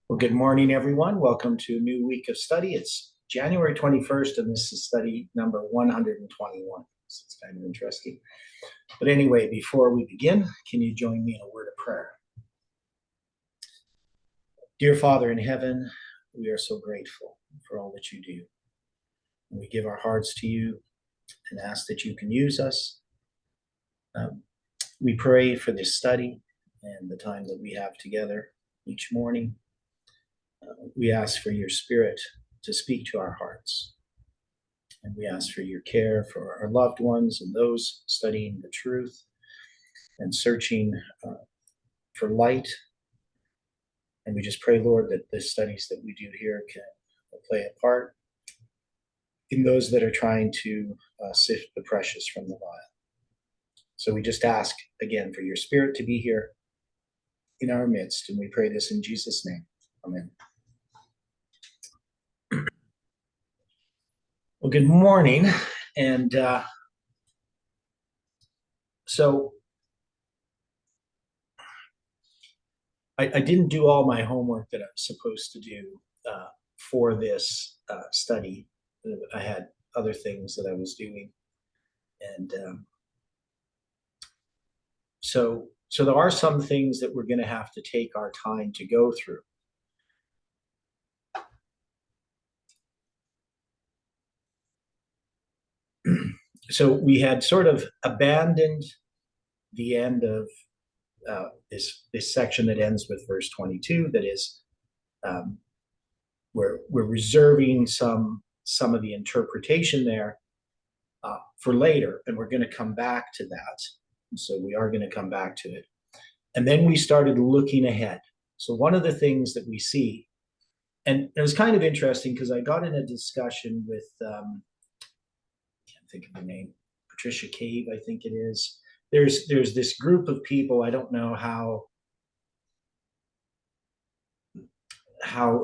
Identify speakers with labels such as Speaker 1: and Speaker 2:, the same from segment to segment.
Speaker 1: Well, good morning, everyone. Welcome to a new week of study. It's January 21st, and this is study number 121. So it's kind of interesting. But anyway, before we begin, can you join me in a word of prayer? Dear Father in heaven, we are so grateful for all that you do. And we give our hearts to you and ask that you can use us. We pray for this study and the time that we have together each morning. We ask for your Spirit to speak to our hearts. And we ask for your care for our loved ones and those studying the truth and searching for light. And we just pray, Lord, that the studies that we do here can play a part in those that are trying to sift the precious from the vile. So we just ask again for your Spirit to be here in our midst. And we pray this in Jesus' name. Amen. Well, good morning. And so I didn't do all my homework that I was supposed to do for this study. I had other things that I was doing. And so there are some things that we're going to have to take our time to go through. So we had sort of abandoned the end of this section that ends with verse 22. That is, we're reserving some of the interpretation there for later, and we're going to come back to that. So we are going to come back to it. And then we started looking ahead. So one of the things that we see, and it was kind of interesting because I got in a discussion with can't think of the name, Patricia Cave, I think it is. There's this group of people, I don't know how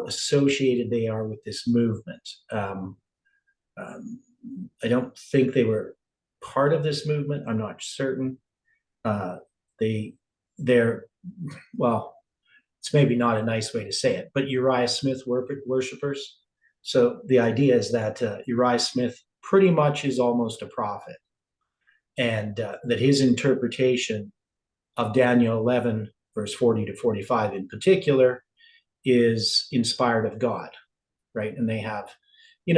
Speaker 1: associated they are with this movement. I don't think they were part of this movement. I'm not certain. They're well, it's maybe not a nice way to say it, but Uriah Smith worshippers. So the idea is that Uriah Smith pretty much is almost a prophet, and that his interpretation of Daniel 11, verse 40 to 45 in particular, is inspired of God, right? And they have,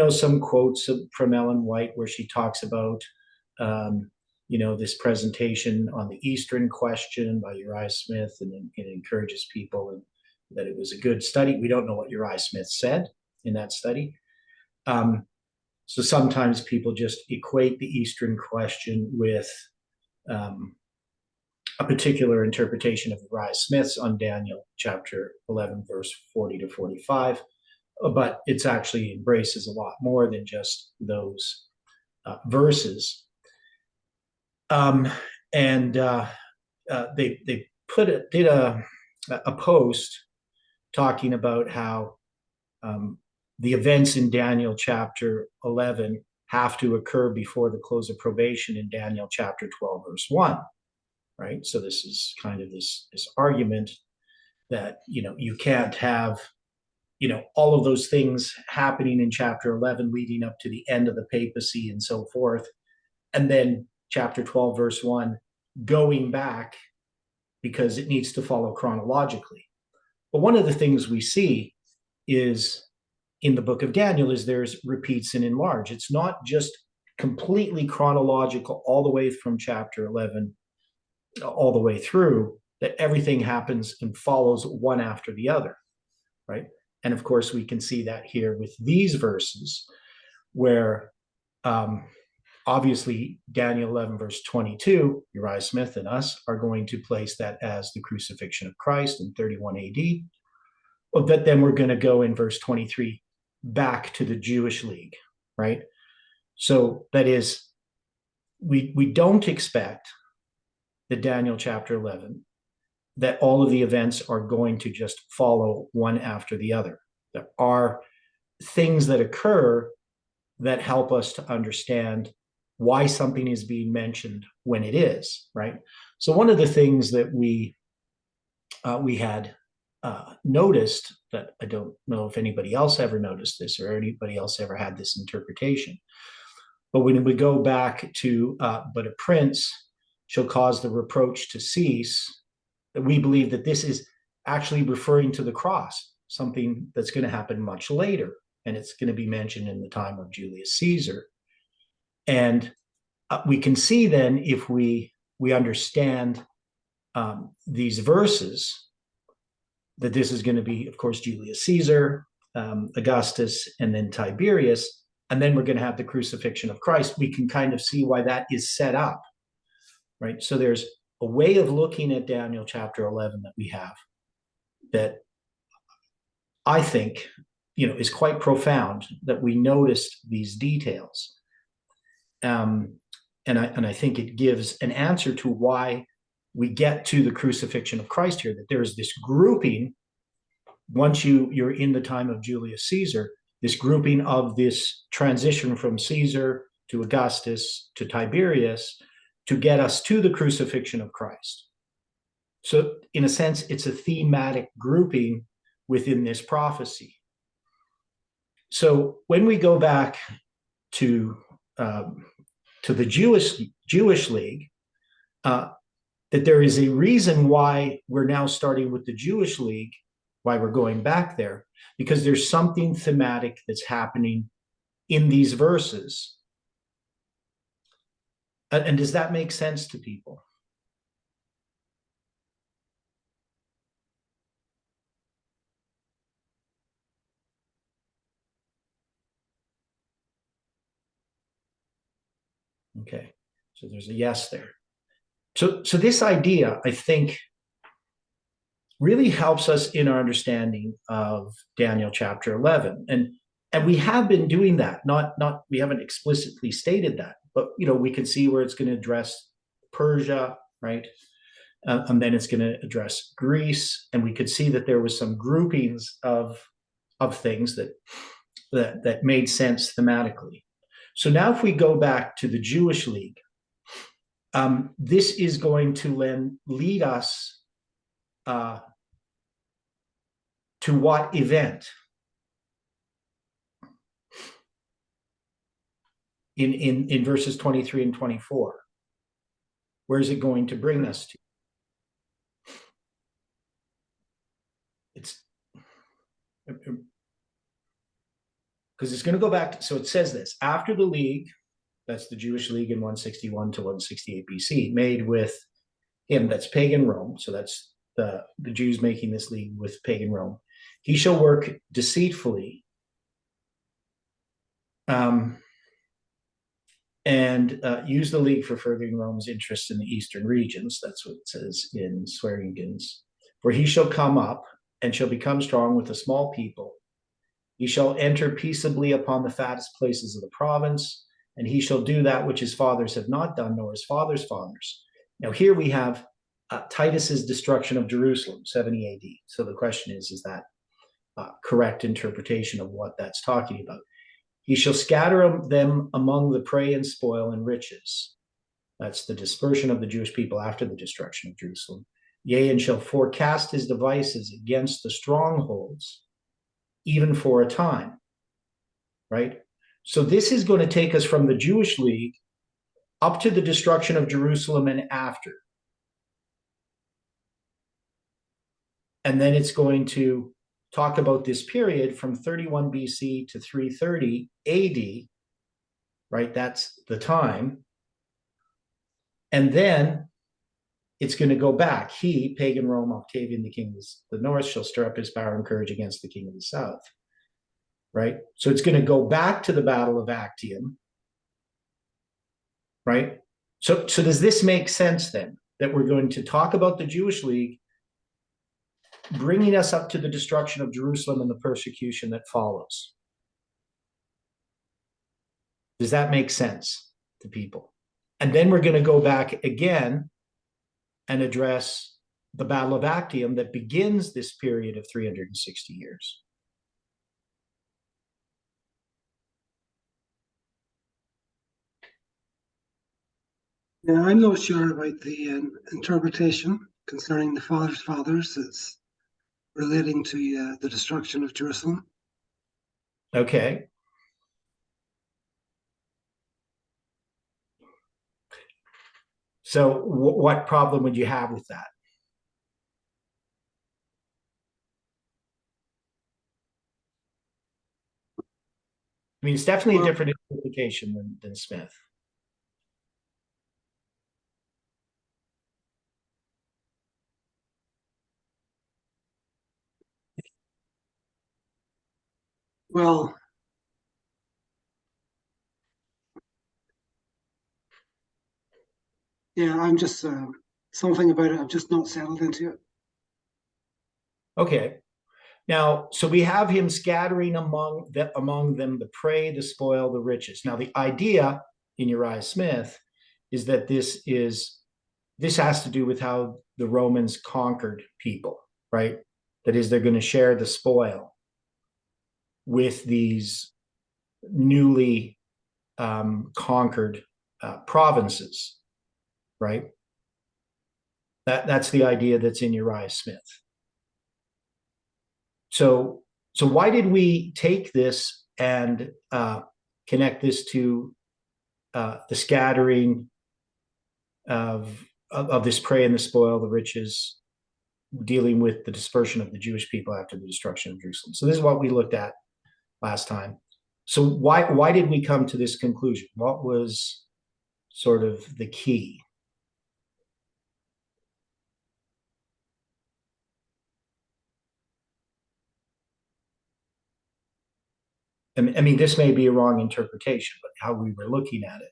Speaker 1: some quotes from Ellen White where she talks about, this presentation on the Eastern question by Uriah Smith, and it encourages people and that it was a good study. We don't know what Uriah Smith said in that study. So sometimes people just equate the Eastern question with a particular interpretation of Uriah Smith's on Daniel chapter 11, verse 40 to 45. But it's actually embraces a lot more than just those verses. They did a post talking about how the events in Daniel chapter 11 have to occur before the close of probation in Daniel chapter 12, verse 1, right? So this is kind of this argument that, you can't have, all of those things happening in chapter 11 leading up to the end of the papacy and so forth, and then chapter 12, verse 1 going back because it needs to follow chronologically. But one of the things we see is in the book of Daniel is there's repeats and enlarge. It's not just completely chronological all the way from chapter 11 all the way through, that everything happens and follows one after the other, right? And of course, we can see that here with these verses where obviously Daniel 11, verse 22, Uriah Smith and us are going to place that as the crucifixion of Christ in 31 AD. But then we're going to go in verse 23 back to the Jewish League, right? So that is, we don't expect that Daniel chapter 11, that all of the events are going to just follow one after the other. There are things that occur that help us to understand why something is being mentioned when it is, right? So one of the things that we had noticed, that I don't know if anybody else ever noticed this or anybody else ever had this interpretation. But when we go back to, but a prince shall cause the reproach to cease, that we believe that this is actually referring to the cross, something that's going to happen much later. And it's going to be mentioned in the time of Julius Caesar. And we can see then, if we understand these verses, that this is going to be, of course, Julius Caesar, Augustus, and then Tiberius, and then we're going to have the crucifixion of Christ. We can kind of see why that is set up, right? So there's a way of looking at Daniel chapter 11 that we have that I think, is quite profound, that we noticed these details. And I think it gives an answer to why we get to the crucifixion of Christ here, that there is this grouping, once you're in the time of Julius Caesar, this grouping of this transition from Caesar to Augustus to Tiberius to get us to the crucifixion of Christ. So in a sense, it's a thematic grouping within this prophecy. So when we go back to the Jewish League, that there is a reason why we're now starting with the Jewish League, why we're going back there, because there's something thematic that's happening in these verses. And does that make sense to people? Okay, so there's a yes there. So this idea, I think, really helps us in our understanding of Daniel chapter 11. And we have been doing that, not we haven't explicitly stated that, but we can see where it's going to address Persia, right? And then it's going to address Greece, and we could see that there was some groupings of things that made sense thematically. So now if we go back to the Jewish League, this is going to lead us to what event? In verses 23 and 24. Where is it going to bring us to? It's because it's going to go back. So it says this: after the league, that's the Jewish League in 161 to 168 BC, made with him, that's pagan Rome. So that's the Jews making this league with pagan Rome. He shall work deceitfully, and use the league for furthering Rome's interests in the eastern regions. That's what it says in Swearingen. For he shall come up and shall become strong with a small people. He shall enter peaceably upon the fattest places of the province, and he shall do that which his fathers have not done, nor his fathers' fathers. Now here we have Titus's destruction of Jerusalem, 70 AD. So the question is that correct interpretation of what that's talking about? He shall scatter them among the prey and spoil and riches. That's the dispersion of the Jewish people after the destruction of Jerusalem. Yea, and shall forecast his devices against the strongholds, even for a time. Right? So this is going to take us from the Jewish League up to the destruction of Jerusalem and after. And then it's going to talk about this period from 31 BC to 330 AD, right? That's the time. And then it's going to go back. He, pagan Rome, Octavian, the king of the north, shall stir up his power and courage against the king of the south, right? So it's going to go back to the Battle of Actium, right? So does this make sense then, that we're going to talk about the Jewish League bringing us up to the destruction of Jerusalem and the persecution that follows? Does that make sense to people? And then we're going to go back again and address the Battle of Actium that begins this period of 360 years.
Speaker 2: Yeah, I'm not sure about the interpretation concerning the fathers. relating to the destruction of Jerusalem.
Speaker 1: Okay. So what problem would you have with that? I mean, it's definitely a
Speaker 2: Well,
Speaker 1: different interpretation than Smith.
Speaker 2: well, yeah, I'm just something about it. I've just not settled into it.
Speaker 1: Okay. Now, so we have him scattering among them the prey, the spoil, the riches. Now, the idea in Uriah Smith is that this has to do with how the Romans conquered people, right? That is, they're going to share the spoil with these newly conquered provinces, right? That's the idea that's in Uriah Smith. So why did we take this and connect this to the scattering of this prey and the spoil, the riches, dealing with the dispersion of the Jewish people after the destruction of Jerusalem? So this is what we looked at last time. So why did we come to this conclusion? What was sort of the key? I mean, this may be a wrong interpretation, but how we were looking at it.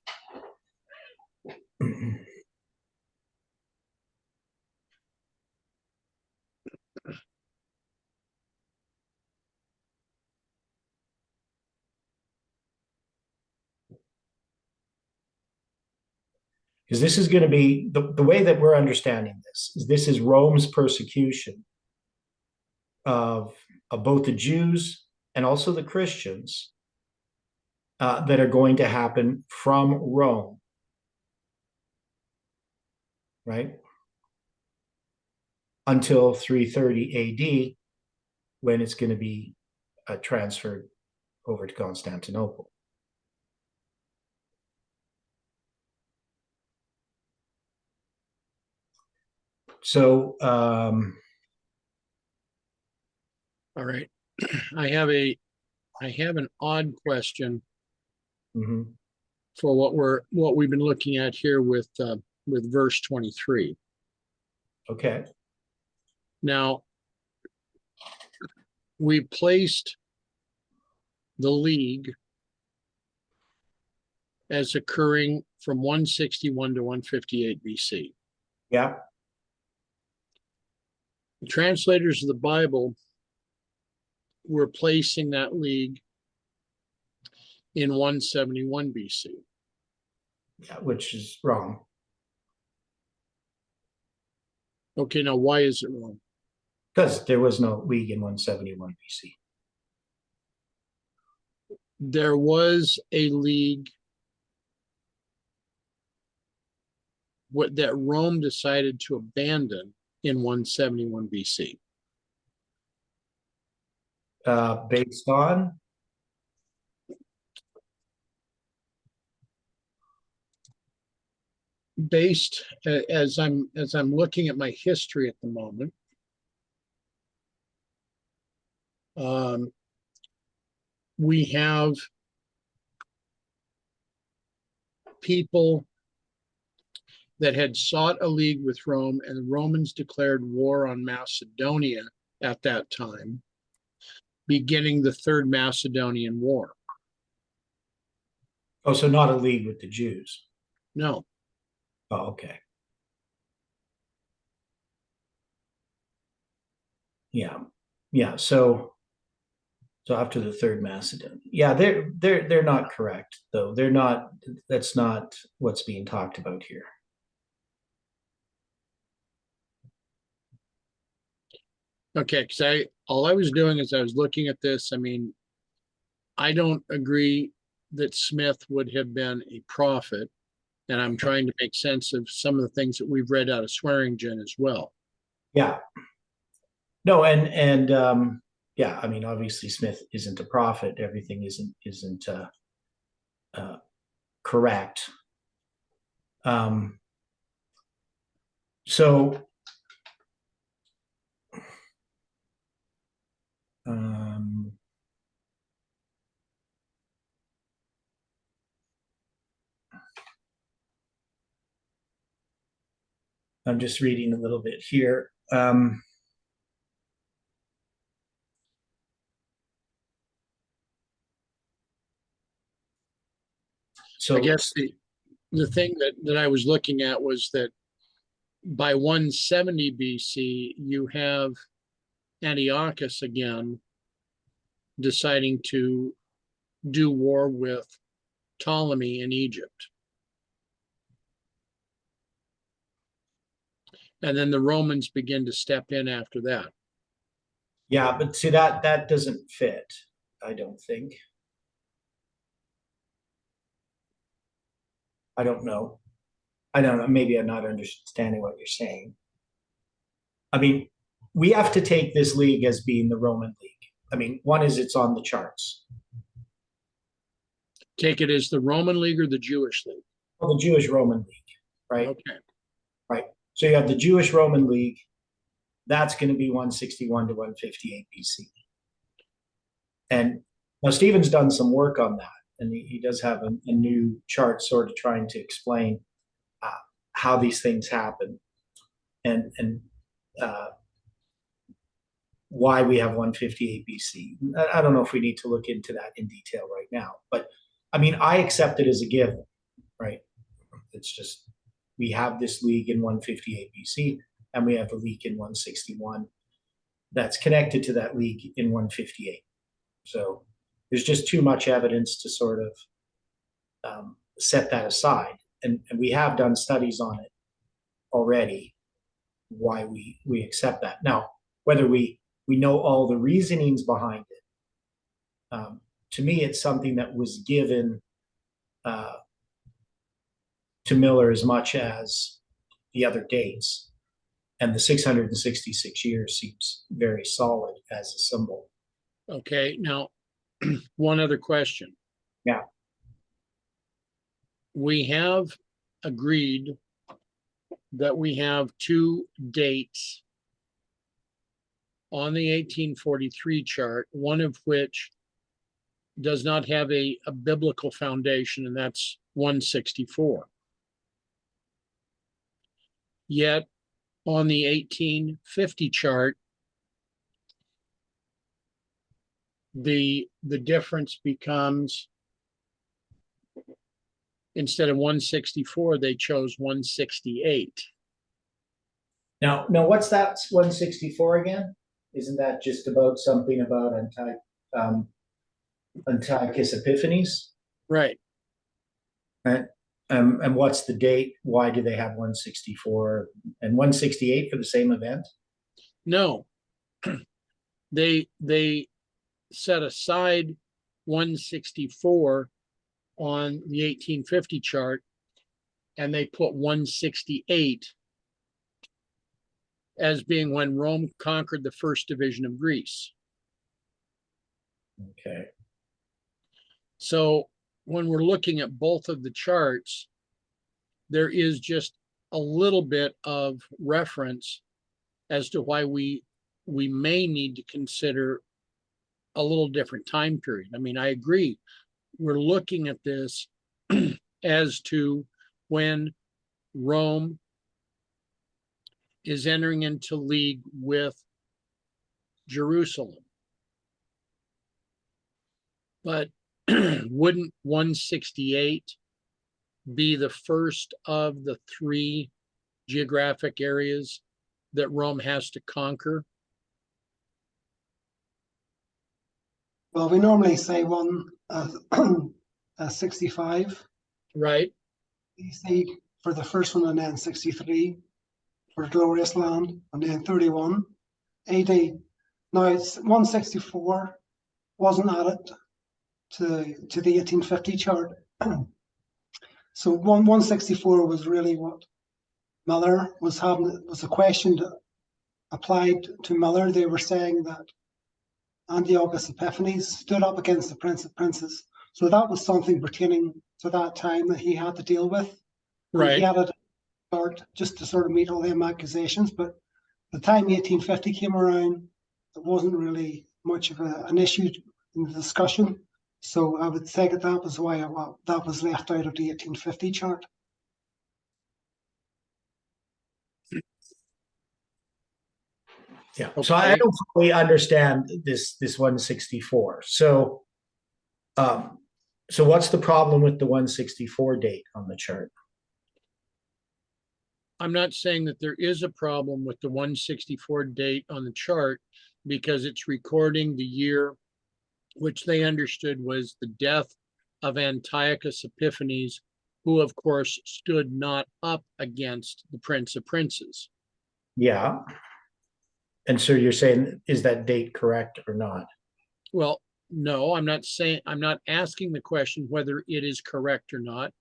Speaker 1: Because this is going to be the way that we're understanding this is Rome's persecution of both the Jews and also the Christians that are going to happen from Rome, right? Until 330 AD, when it's going to be transferred over to Constantinople. So,
Speaker 3: all right. I have an odd question
Speaker 1: mm-hmm.
Speaker 3: for what we've been looking at here with verse 23.
Speaker 1: Okay.
Speaker 3: Now, we placed the league as occurring from 161 to 158 BC.
Speaker 1: Yeah.
Speaker 3: The translators of the Bible were placing that league in 171 BC.
Speaker 1: Yeah, which is wrong.
Speaker 3: Okay, now why is it wrong?
Speaker 1: Because there was no league in 171 BC.
Speaker 3: There was a league that Rome decided to abandon in 171 BC.
Speaker 1: Based on?
Speaker 3: Based as I'm looking at my history at the moment, we have people that had sought a league with Rome, and the Romans declared war on Macedonia at that time, beginning the Third Macedonian War.
Speaker 1: Oh, so not a league with the Jews.
Speaker 3: No.
Speaker 1: Oh, okay. Yeah. Yeah. So after the Third Macedonian. Yeah, they're not correct, though. They're not, that's not what's being talked about here.
Speaker 3: Okay, because all I was doing is I was looking at this. I mean, I don't agree that Smith would have been a prophet, and I'm trying to make sense of some of the things that we've read out of Swearingen as well.
Speaker 1: Yeah. No, yeah, I mean, obviously Smith isn't a prophet. Everything isn't uh, correct. Um, so um, I'm just reading a little bit here.
Speaker 3: I
Speaker 1: So
Speaker 3: guess the thing that I was looking at was that by 170 BC, you have Antiochus again deciding to do war with Ptolemy in Egypt. And then the Romans begin to step in after that.
Speaker 1: yeah, but see that doesn't fit, I don't think. I don't know. I don't know. Maybe I'm not understanding what you're saying. I mean, we have to take this league as being the Roman league. I mean, one is it's on the charts.
Speaker 3: Take it as the Roman League or the Jewish League.
Speaker 1: Well, the Jewish Roman league, right?
Speaker 3: Okay.
Speaker 1: Right. So you have the Jewish Roman league. That's going to be 161 to 158 BC. And now Stephen's done some work on that, and he does have a new chart sort of trying to explain uh, how these things happen and uh, why we have 158 BC. I don't know if we need to look into that in detail right now, but I mean, I accept it as a given, right? It's just we have this league in 158 BC, and we have a league in 161 that's connected to that league in 158. So there's just too much evidence to sort of set that aside. And we have done studies on it already, why we accept that. Now, whether we know all the reasonings behind it, to me, it's something that was given to Miller as much as the other dates. And the 666 years seems very solid as a symbol.
Speaker 3: Okay. Now, one other question.
Speaker 1: Yeah.
Speaker 3: We have agreed that we have two dates on the 1843 chart, one of which does not have a biblical foundation, and that's 164. Yet on the 1850 chart, the difference becomes, instead of 164, they chose 168.
Speaker 1: Now, what's that 164 again? Isn't that just about something about Antiochus Epiphanes?
Speaker 3: Right.
Speaker 1: Right. And what's the date? Why do they have 164 and 168 for the same event?
Speaker 3: No, they set aside 164 on the 1850 chart, and they put 168 as being when Rome conquered the first division of Greece.
Speaker 1: Okay.
Speaker 3: So when we're looking at both of the charts, there is just a little bit of reference as to why we may need to consider a little different time period. I mean, I agree. We're looking at this as to when Rome is entering into league with Jerusalem. But wouldn't 168 be the first of the three geographic areas that Rome has to conquer?
Speaker 2: Well, we normally say 65
Speaker 3: Right.
Speaker 2: BC for the first one, and then 63 for Glorious Land, and then 31 AD. Now, it's 164 wasn't added to the 1850 chart. So 164 was really what Miller was having, was a question applied to Miller, they were saying that Antiochus Epiphanes stood up against the Prince of Princes. So that was something pertaining to that time that he had to deal with. And he
Speaker 3: Right.
Speaker 2: had it start just to sort of meet all them accusations. But the time 1850 came around, it wasn't really much of an issue in the discussion. So I would say that that was why that was left out of the 1850 chart.
Speaker 1: Yeah. So I
Speaker 3: Okay.
Speaker 1: don't fully understand this 164. So what's the problem with the 164 date on the chart?
Speaker 3: I'm not saying that there is a problem with the 164 date on the chart because it's recording the year which they understood was the death of Antiochus Epiphanes, who of course stood not up against the Prince of Princes.
Speaker 1: Yeah. And so you're saying, is that date correct or not?
Speaker 3: Well, no, I'm not asking the question whether it is correct or not.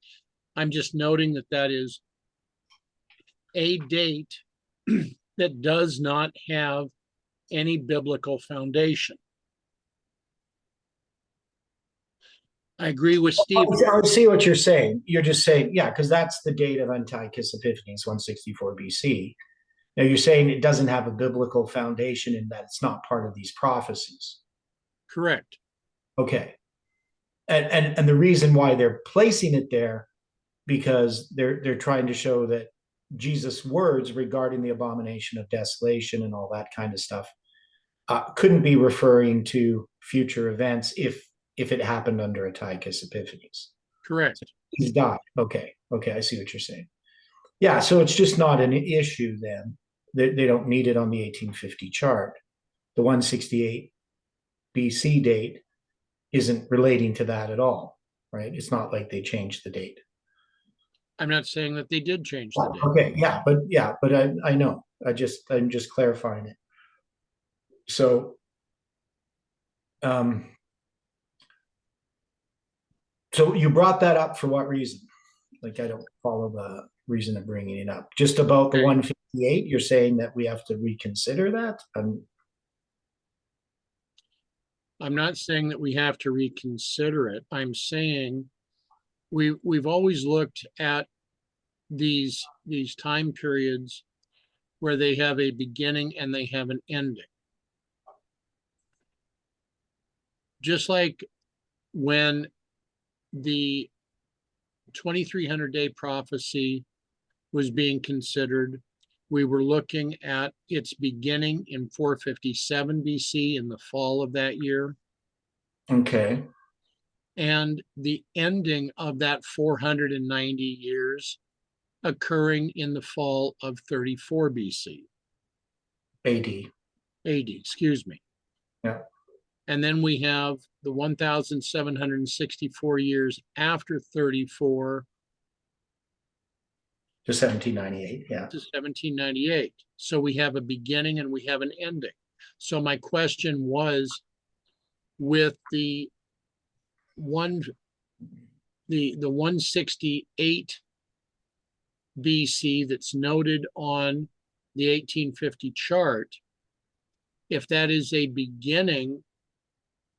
Speaker 3: I'm just noting that that is a date that does not have any biblical foundation. I agree with Steve.
Speaker 1: I see what you're saying. You're just saying, yeah, because that's the date of Antiochus Epiphanes, 164 BC. Now you're saying it doesn't have a biblical foundation in that it's not part of these prophecies.
Speaker 3: Correct.
Speaker 1: Okay. And the reason why they're placing it there, because they're trying to show that Jesus' words regarding the abomination of desolation and all that kind of stuff couldn't be referring to future events if it happened under Antiochus Epiphanes.
Speaker 3: Correct.
Speaker 1: So he's died. Okay, I see what you're saying. Yeah, so it's just not an issue then. They don't need it on the 1850 chart. The 168 BC date isn't relating to that at all, right? It's not like they changed the date.
Speaker 3: I'm not saying that they did change the date.
Speaker 1: Okay, but I know. I'm just clarifying it. So so you brought that up for what reason? Like, I don't follow the reason of bringing it up. Just about the 158, you're saying that we have to reconsider that?
Speaker 3: I'm not saying that we have to reconsider it. I'm saying we've always looked at these time periods where they have a beginning and they have an ending. Just like when the 2300 day prophecy was being considered, we were looking at its beginning in 457 BC in the fall of that year.
Speaker 1: Okay.
Speaker 3: And the ending of that 490 years occurring in the fall of 34 BC.
Speaker 1: AD.
Speaker 3: Excuse me.
Speaker 1: Yeah.
Speaker 3: And then we have the 1,764 years after 34
Speaker 1: to 1798, yeah.
Speaker 3: to 1798. So we have a beginning and we have an ending. So my question was, with the 168 BC that's noted on the 1850 chart, if that is a beginning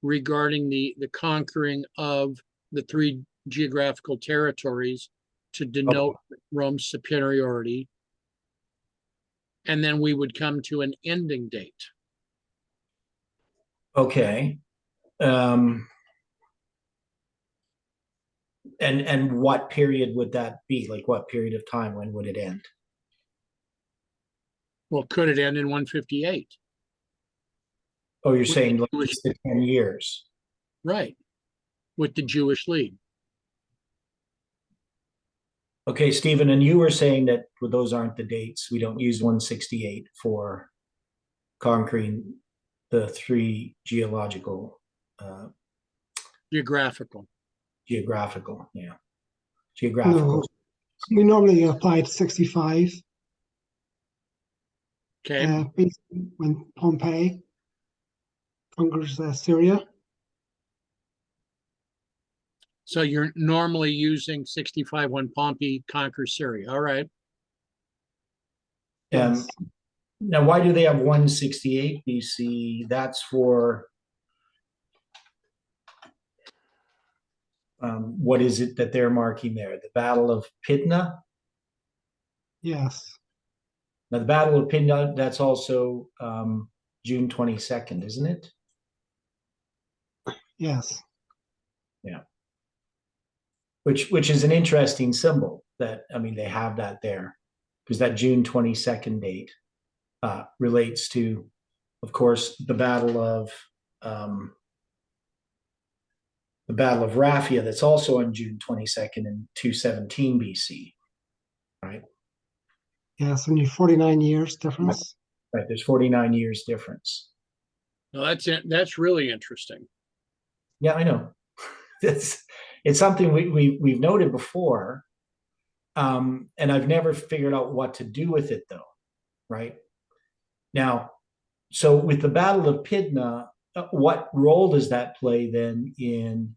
Speaker 3: regarding the conquering of the three geographical territories to denote Rome's superiority, and then we would come to an ending date.
Speaker 1: Okay. And what period would that be? Like, what period of time? When would it end?
Speaker 3: Well, could it end in 158?
Speaker 1: Oh, you're saying like the 10 years.
Speaker 3: Right. With the Jewish lead.
Speaker 1: Okay, Stephen, and you were saying that those aren't the dates. We don't use 168 for conquering the three geographical, yeah. Geographical.
Speaker 2: No, we normally apply to 65.
Speaker 3: Okay.
Speaker 2: Basically when Pompey conquers Syria.
Speaker 3: So you're normally using 65 when Pompey conquers Syria. All right.
Speaker 2: Yes.
Speaker 1: Now, why do they have 168 BC? That's for what is it that they're marking there? The Battle of Pydna?
Speaker 2: Yes,
Speaker 1: Now, the Battle of Pydna, that's also June 22nd, isn't it?
Speaker 2: yes,
Speaker 1: Yeah. Which is an interesting symbol that, I mean, they have that there because that June 22nd date relates to, of course, the Battle of Raphia that's also on June 22nd in 217 BC, right?
Speaker 2: yes. And you 49 years difference.
Speaker 1: Right, there's 49 years difference.
Speaker 3: No, that's really interesting.
Speaker 1: Yeah, I know. It's something we've noted before, and I've never figured out what to do with it though, right? Now, so with the Battle of Pydna, what role does that play then in,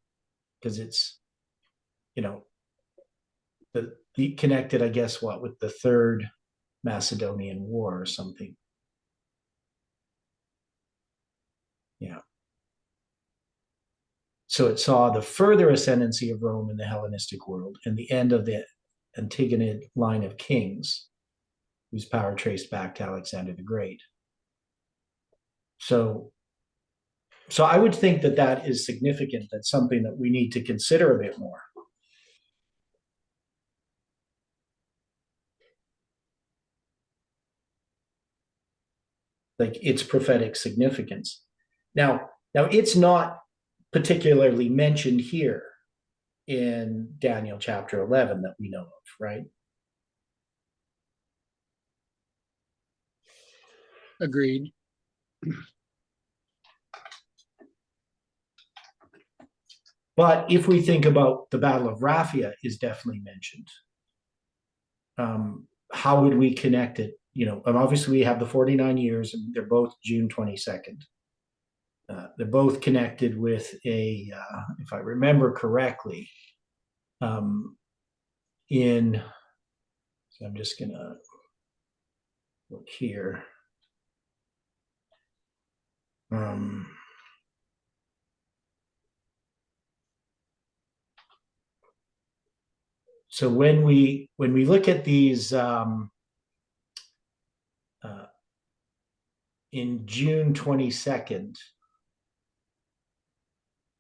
Speaker 1: because it's, you know, the connected, I guess, what, with the Third Macedonian War or something. Yeah. So it saw the further ascendancy of Rome in the Hellenistic world and the end of the Antigonid line of kings, whose power traced back to Alexander the Great. So I would think that that is significant. That's something that we need to consider a bit more. Like its prophetic significance. Now it's not particularly mentioned here in Daniel chapter 11 that we know of, right?
Speaker 3: Agreed.
Speaker 1: But if we think about the Battle of Raphia is definitely mentioned. How would we connect it? You know, and obviously we have the 49 years, and they're both June 22nd. They're both connected with a, if I remember correctly, in, so I'm just gonna look here. So when we look at these in June 22nd,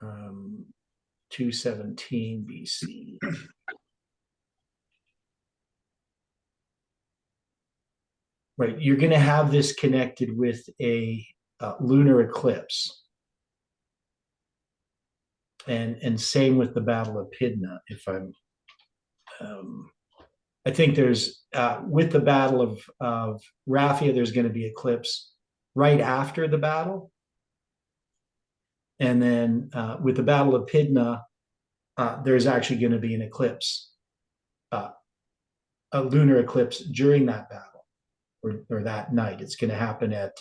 Speaker 1: 217 BC. Right, you're going to have this connected with a lunar eclipse, and same with the Battle of Pydna. If I'm, I think there's with the Battle of Raphia, there's going to be eclipse right after the battle, and then with the Battle of Pydna, there's actually going to be an eclipse, a lunar eclipse during that battle. Or that night. It's going to happen at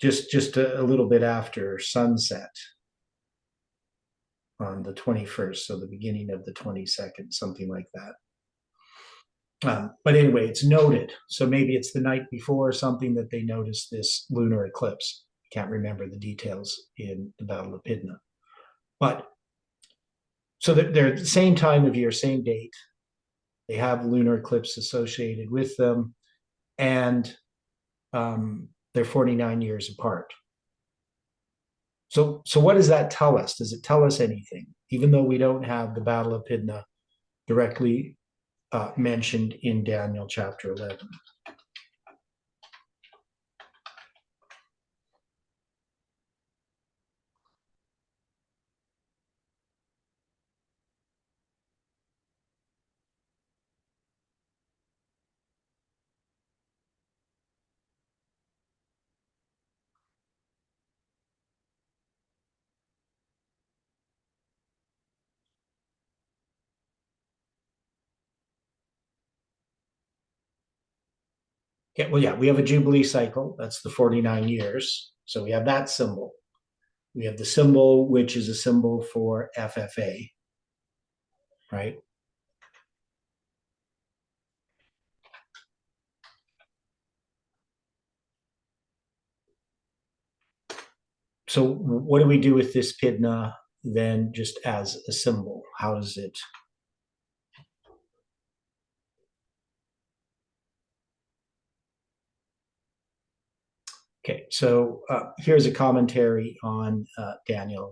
Speaker 1: just a little bit after sunset on the 21st, so the beginning of the 22nd, something like that. But anyway, it's noted. So maybe it's the night before or something that they noticed this lunar eclipse. Can't remember the details in the Battle of Pydna. But so they're the same time of year, same date. They have lunar eclipse associated with them, and they're 49 years apart. So what does that tell us? Does it tell us anything? Even though we don't have the Battle of Pydna directly mentioned in Daniel chapter 11. Okay, well, yeah, we have a Jubilee cycle. That's the 49 years. So we have that symbol. We have the symbol, which is a symbol for FFA, right? So what do we do with this Pydna then, just as a symbol? How does it? Okay, so here's a commentary on Daniel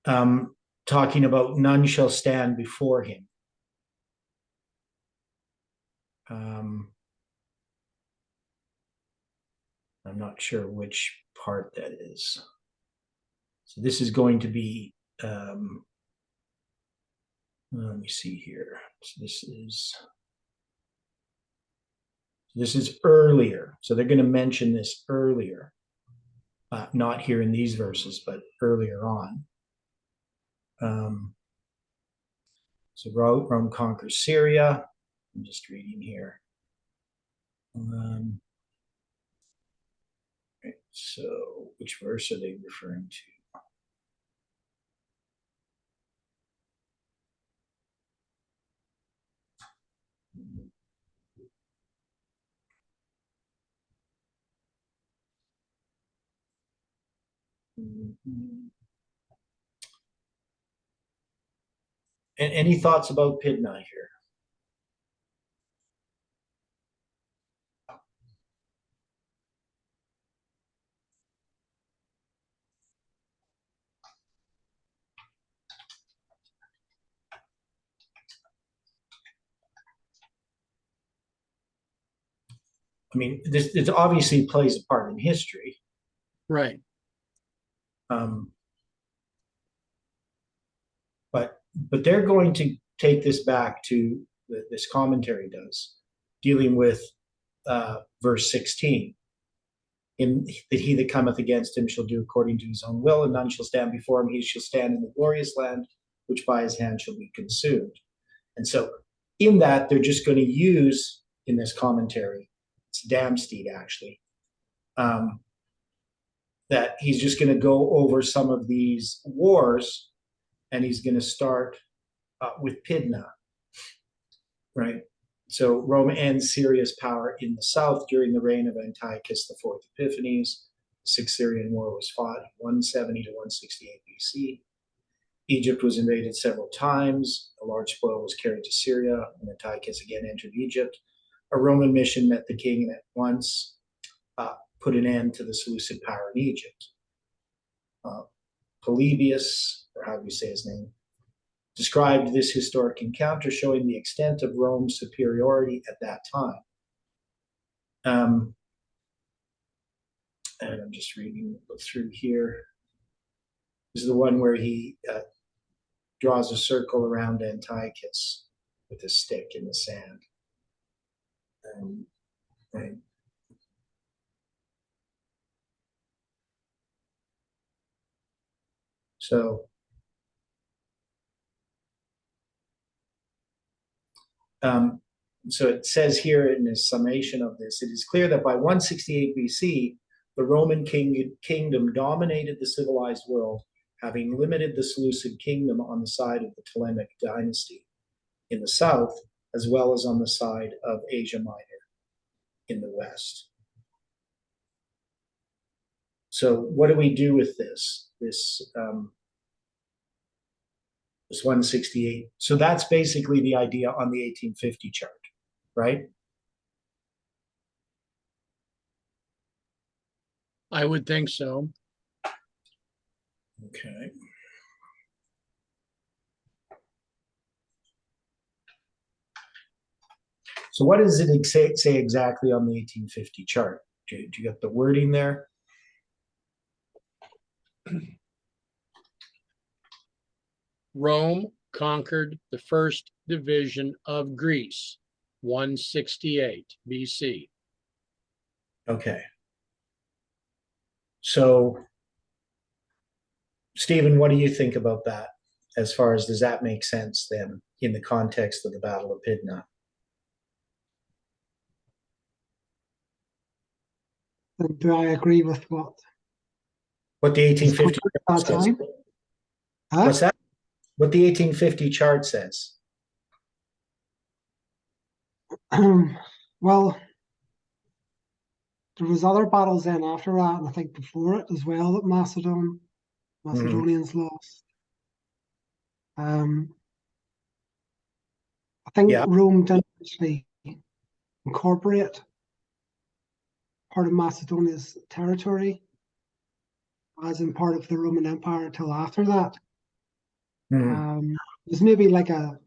Speaker 1: 11, talking about none shall stand before him. I'm not sure which part that is. So this is going to be, let me see here. So this is earlier. So they're going to mention this earlier, not here in these verses, but earlier on. So Rome conquers Syria. I'm just reading here. Right, so which verse are they referring to? And any thoughts about Pydna here? I mean, this obviously plays a part in history.
Speaker 3: Right.
Speaker 1: But they're going to take this back to this commentary does, dealing with verse 16. In that he that cometh against him shall do according to his own will, and none shall stand before him. He shall stand in the glorious land, which by his hand shall be consumed. And so in that, they're just going to use, in this commentary, it's Damsteed actually, that he's just going to go over some of these wars, and he's going to start with Pydna, right? So Rome ends Syria's power in the south during the reign of Antiochus IV Epiphanes. The Sixth Syrian War was fought 170 to 168 BC. Egypt was invaded several times. A large spoil was carried to Syria, and Antiochus again entered Egypt. A Roman mission met the king and at once put an end to the Seleucid power in Egypt. Polybius, or how do we say his name, described this historic encounter, showing the extent of Rome's superiority at that time. And I'm just reading through here. This is the one where he draws a circle around Antiochus with a stick in the sand. Right. So it says here in his summation of this, it is clear that by 168 BC, the Roman kingdom dominated the civilized world, having limited the Seleucid kingdom on the side of the Ptolemaic dynasty in the south, as well as on the side of Asia Minor in the west. So what do we do with this 168? So that's basically the idea on the 1850 chart, right?
Speaker 3: I would think so.
Speaker 1: Okay. So what does it say exactly on the 1850 chart? Do you get the wording there?
Speaker 3: Rome conquered the first division of Greece, 168 BC.
Speaker 1: Okay. So, Stephen, what do you think about that? As far as, does that make sense then in the context of the Battle of Pydna?
Speaker 2: Do I agree with what?
Speaker 1: What the 1850
Speaker 2: That
Speaker 1: says?
Speaker 2: time? Huh?
Speaker 1: What's that? What the 1850 chart says?
Speaker 2: Well, there was other battles then after that, and I think before it as well, that Macedonians lost. I think
Speaker 1: Yeah.
Speaker 2: Rome didn't actually incorporate part of Macedonia's territory as in part of the Roman Empire until after that. There's maybe like a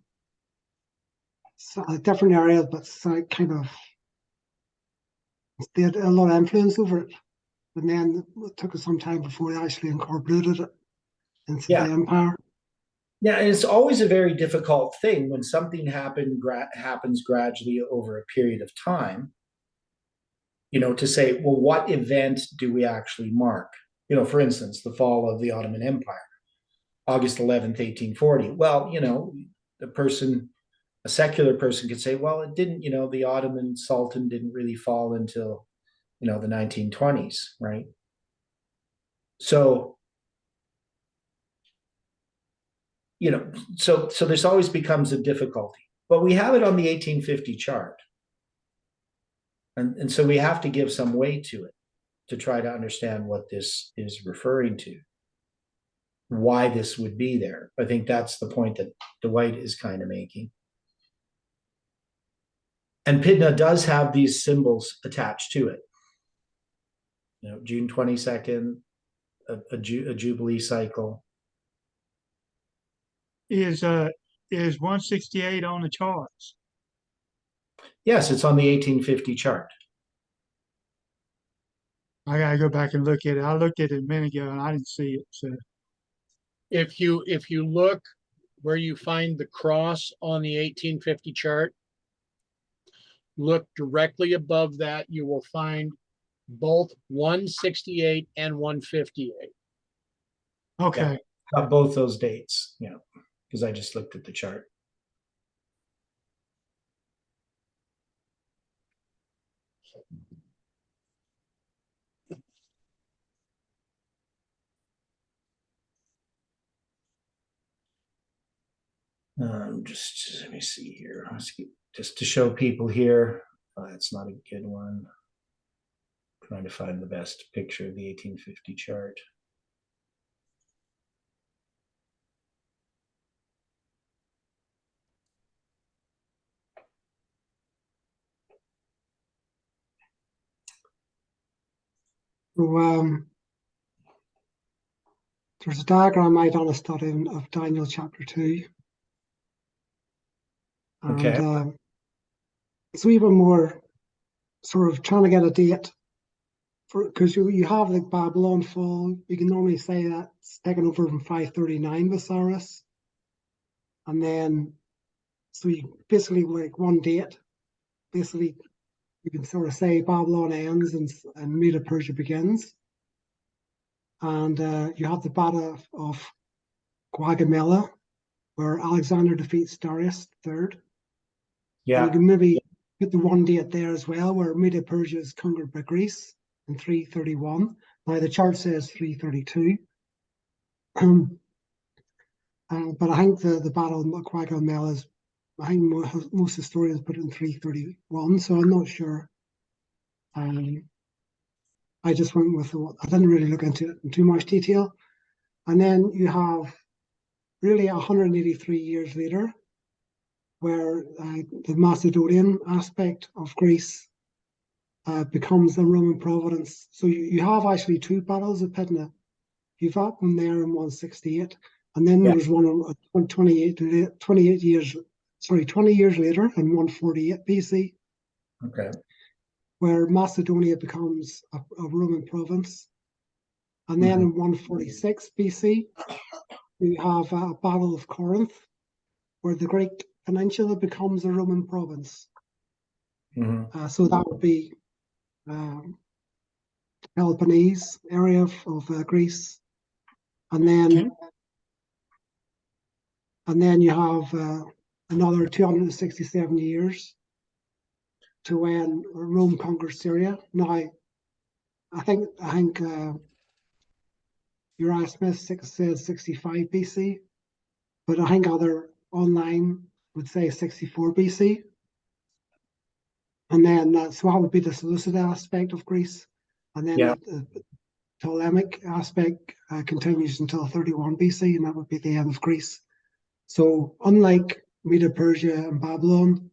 Speaker 2: different area, but kind of they had a lot of influence over it. And then it took us some time before they actually incorporated it into the empire.
Speaker 1: Yeah, and it's always a very difficult thing when something happens gradually over a period of time, to say, well, what event do we actually mark? For instance, the fall of the Ottoman Empire, August 11th, 1840. Well, a secular person could say, well, it didn't, the Ottoman Sultan didn't really fall until, the 1920s, right? So, so this always becomes a difficulty, but we have it on the 1850 chart. And so we have to give some weight to it to try to understand what this is referring to, why this would be there. I think that's the point that Dwight is kind of making. And Pydna does have these symbols attached to it. June 22nd, a Jubilee cycle.
Speaker 4: Is 168 on the charts?
Speaker 1: Yes, it's on the 1850 chart.
Speaker 4: I gotta go back and look at it. I looked at it a minute ago and I didn't see it. So
Speaker 3: If you look where you find the cross on the 1850 chart, look directly above that, you will find both 168 and 158.
Speaker 4: okay.
Speaker 1: Got both those dates, because I just looked at the chart. Just let me see here. Just to show people here. That's not a good one. Trying to find the best picture of the 1850 chart.
Speaker 2: So, there's a diagram I done a study of Daniel chapter 2. And
Speaker 1: Okay.
Speaker 2: it's even more sort of trying to get a date because you have the Babylon fall. You can normally say that's taken over from 539 with Cyrus. And then, so you basically like one date, basically you can sort of say Babylon ends and Medo-Persia begins. And you have the Battle of Gaugamela, where Alexander defeats Darius III.
Speaker 1: Yeah.
Speaker 2: And you can maybe put the one date there as well, where Medo-Persia is conquered by Greece in 331. Now the chart says 332. But I think the Battle of Gaugamela is, I think most historians put it in 331, so I'm not sure. I just went with I didn't really look into it in too much detail. And then you have really 183 years later, where the Macedonian aspect of Greece becomes the Roman province. So you have actually two battles of Pydna. You've got one there in 168, and then there was one 20 years later in 148 BC.
Speaker 1: Okay.
Speaker 2: Where Macedonia becomes a Roman province. And then in 146 BC, you have a Battle of Corinth, where the Greek peninsula becomes a Roman province. So that would be Peloponnese area of Greece. And then you have another 267 years to when Rome conquers Syria. Now, I think Uriah Smith says 65 BC, but I think other online would say 64 BC. And then so that would be the Seleucid aspect of Greece. And then
Speaker 1: Yeah.
Speaker 2: the Ptolemaic aspect continues until 31 BC, and that would be the end of Greece. So unlike Medo-Persia and Babylon,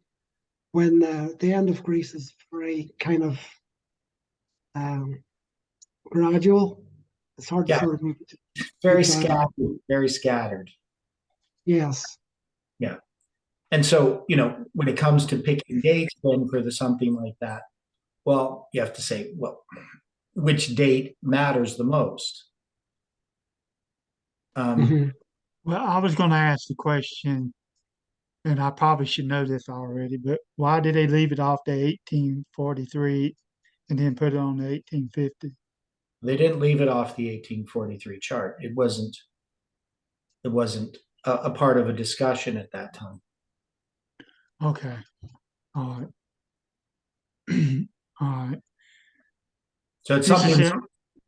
Speaker 2: when the end of Greece is very kind of gradual, it's hard to
Speaker 1: Yeah.
Speaker 2: sort of move.
Speaker 1: Very
Speaker 2: Exactly.
Speaker 1: scattered, very scattered.
Speaker 2: Yes.
Speaker 1: Yeah. And so, when it comes to picking dates then for something like that, well, you have to say, well, which date matters the most?
Speaker 2: Mhm.
Speaker 4: Well, I was going to ask the question, and I probably should know this already, but why did they leave it off the 1843 and then put it on the 1850?
Speaker 1: They didn't leave it off the 1843 chart. It wasn't a part of a discussion at that time.
Speaker 4: Okay. All right. All right.
Speaker 1: So it's
Speaker 4: This
Speaker 1: something
Speaker 4: is it.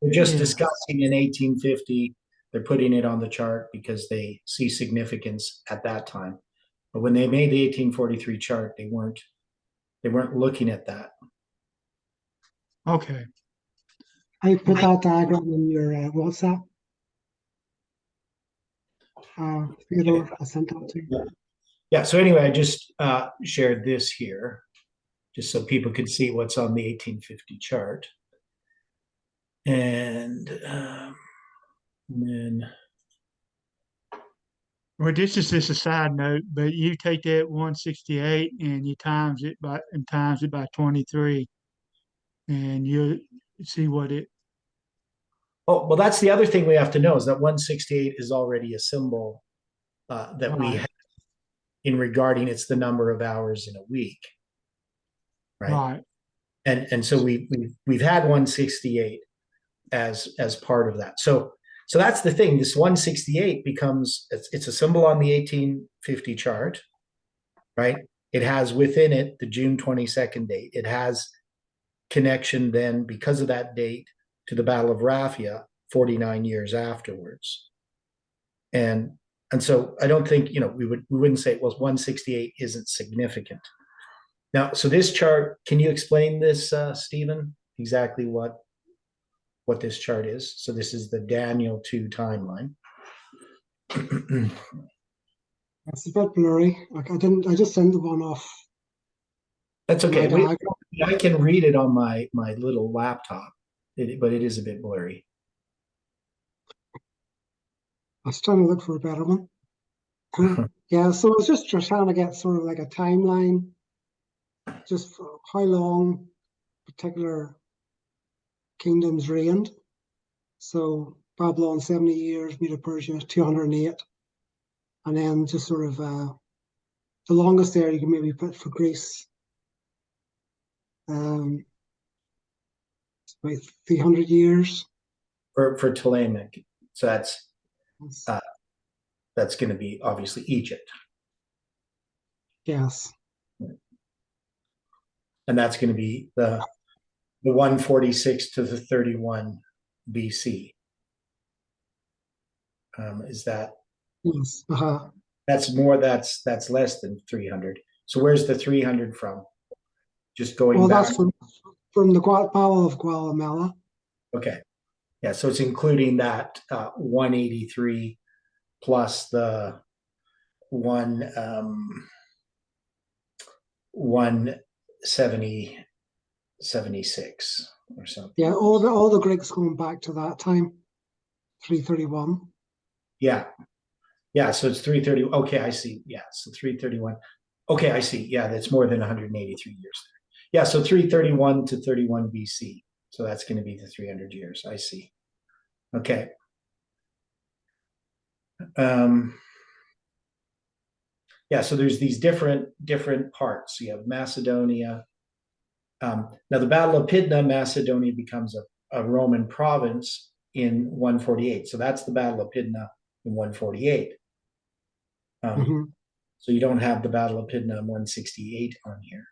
Speaker 1: they're just
Speaker 4: Yeah.
Speaker 1: discussing in 1850. They're putting it on the chart because they see significance at that time. But when they made the 1843 chart, they weren't looking at that.
Speaker 4: Okay.
Speaker 2: I put that diagram in your WhatsApp. Theodore, I sent that to you.
Speaker 1: Yeah. So anyway, I just shared this here, just so people could see what's on the 1850 chart. And then
Speaker 4: Well, this is just a side note, but you take that 168 and you times it by 23, and you see what it.
Speaker 1: oh, well, that's the other thing we have to know is that 168 is already a symbol that we
Speaker 4: Right.
Speaker 1: have in regarding it's the number of hours in a week, right?
Speaker 4: Right.
Speaker 1: And so we've had 168 as part of that. So that's the thing. This 168 becomes it's a symbol on the 1850 chart, right? It has within it the June 22nd date. It has connection then because of that date to the Battle of Raphia 49 years afterwards. And so I don't think, we wouldn't say, well, 168 isn't significant. Now, so this chart, can you explain this, Stephen, exactly what this chart is? So this is the Daniel 2 timeline.
Speaker 2: It's a bit blurry. Like I just sent the one off.
Speaker 1: That's okay.
Speaker 2: my diagram.
Speaker 1: I can read it on my little laptop, but it is a bit blurry.
Speaker 2: I was trying to look for a better one. Yeah, so I was just trying to get sort of like a timeline, just for how long particular kingdoms reigned. So Babylon 70 years, Medo-Persia 208, and then just sort of the longest there you can maybe put for Greece. It's about 300 years.
Speaker 1: For Ptolemaic. So that's going to be obviously Egypt.
Speaker 2: Yes.
Speaker 1: And that's going to be the 146 to the 31 BC. Is that?
Speaker 2: Yes.
Speaker 1: That's more. That's less than 300. So where's the 300 from? Just going
Speaker 2: Well,
Speaker 1: back.
Speaker 2: that's from the Battle of Guatemala.
Speaker 1: Okay. Yeah. So it's including that 183 plus the 176 or something.
Speaker 2: Yeah, all the Greeks going back to that time, 331.
Speaker 1: Yeah. So it's 330. Okay, I see. Yeah, so 331. Okay, I see. Yeah, that's more than 183 years. Yeah, so 331 to 31 BC. So that's going to be the 300 years. I see. Okay. Yeah, so there's these different parts. You have Macedonia. Now, the Battle of Pydna, Macedonia becomes a Roman province in 148. So that's the Battle of Pydna in 148. So you don't have the Battle of Pydna in 168 on here.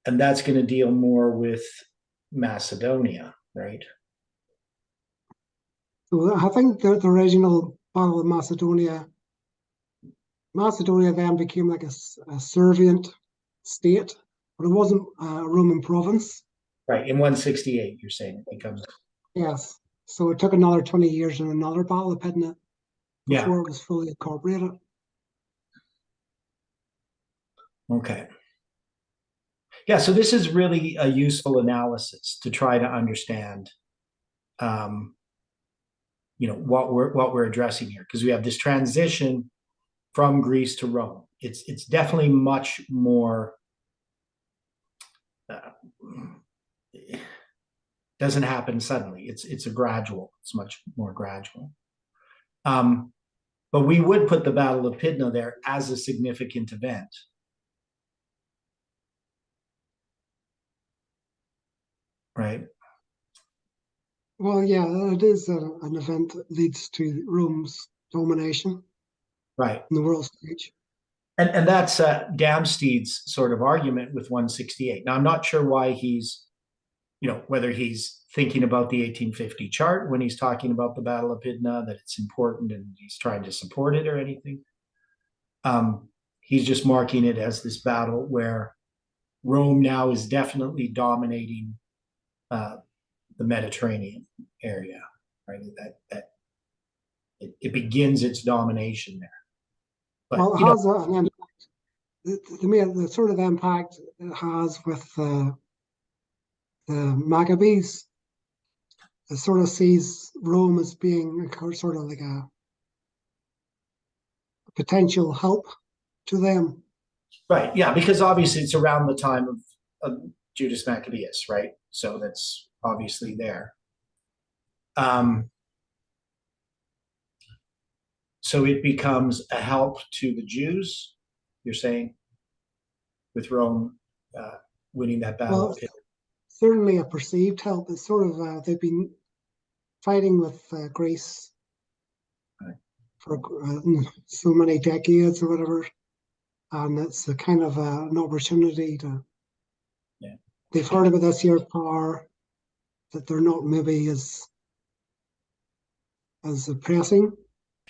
Speaker 1: And that's going to deal more with Macedonia, right?
Speaker 2: So I think the original Battle of Macedonia then became like a servient state. but it wasn't a Roman province.
Speaker 1: Right, in 168, you're saying it becomes,
Speaker 2: Yes. So it took another 20 years and another Battle of Pydna
Speaker 1: yeah,
Speaker 2: before it was fully incorporated.
Speaker 1: okay. Yeah, so this is really a useful analysis to try to understand, what we're addressing here, because we have this transition from Greece to Rome. It's definitely much more. It doesn't happen suddenly. It's much more gradual. But we would put the Battle of Pydna there as a significant event. Right?
Speaker 2: Well, yeah, it is an event that leads to Rome's domination
Speaker 1: Right.
Speaker 2: in the world stage.
Speaker 1: And that's Damsteed's sort of argument with 168. Now, I'm not sure why whether he's thinking about the 1850 chart when he's talking about the Battle of Pydna, that it's important and he's trying to support it or anything. He's just marking it as this battle where Rome now is definitely dominating the Mediterranean area, right? That it begins its domination there. But,
Speaker 2: well, it has an impact. To me, the sort of impact it has with the Maccabees, it sort of sees Rome as being sort of like a potential help to them.
Speaker 1: right, yeah, because obviously it's around the time of Judas Maccabeus, right? So that's obviously there. So it becomes a help to the Jews, you're saying, with Rome winning that battle.
Speaker 2: Well, certainly a perceived help. It's sort of they've been fighting with Greece for so many decades or whatever, and it's a kind of an opportunity to.
Speaker 1: Yeah.
Speaker 2: They've heard about this year power, that they're not maybe as pressing.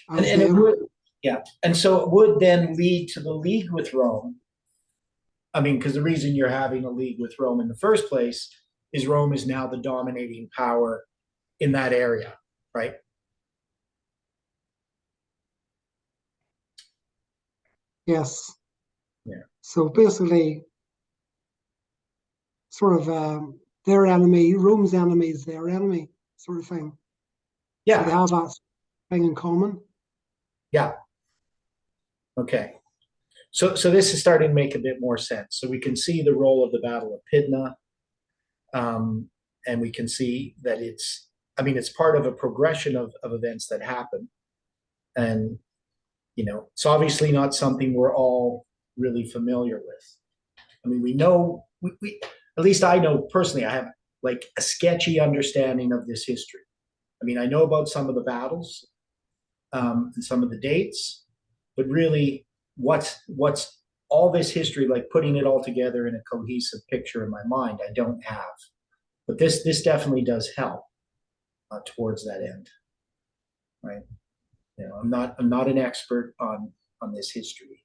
Speaker 1: And it would, yeah, and so it would then lead to the league with Rome. I mean, because the reason you're having a league with Rome in the first place is Rome is now the dominating power in that area, right?
Speaker 2: Yes.
Speaker 1: Yeah.
Speaker 2: So basically, sort of their enemy, Rome's enemy is their enemy, sort of thing.
Speaker 1: Yeah.
Speaker 2: So they have that thing in common.
Speaker 1: Yeah. Okay. So this is starting to make a bit more sense. So we can see the role of the Battle of Pydna, and we can see that it's part of a progression of events that happen, and it's obviously not something we're all really familiar with. I mean, we know we at least I know personally I have like a sketchy understanding of this history. I mean, I know about some of the battles and some of the dates, but really what's all this history, like putting it all together in a cohesive picture in my mind, I don't have. But this definitely does help towards that end, right? I'm not an expert on this history.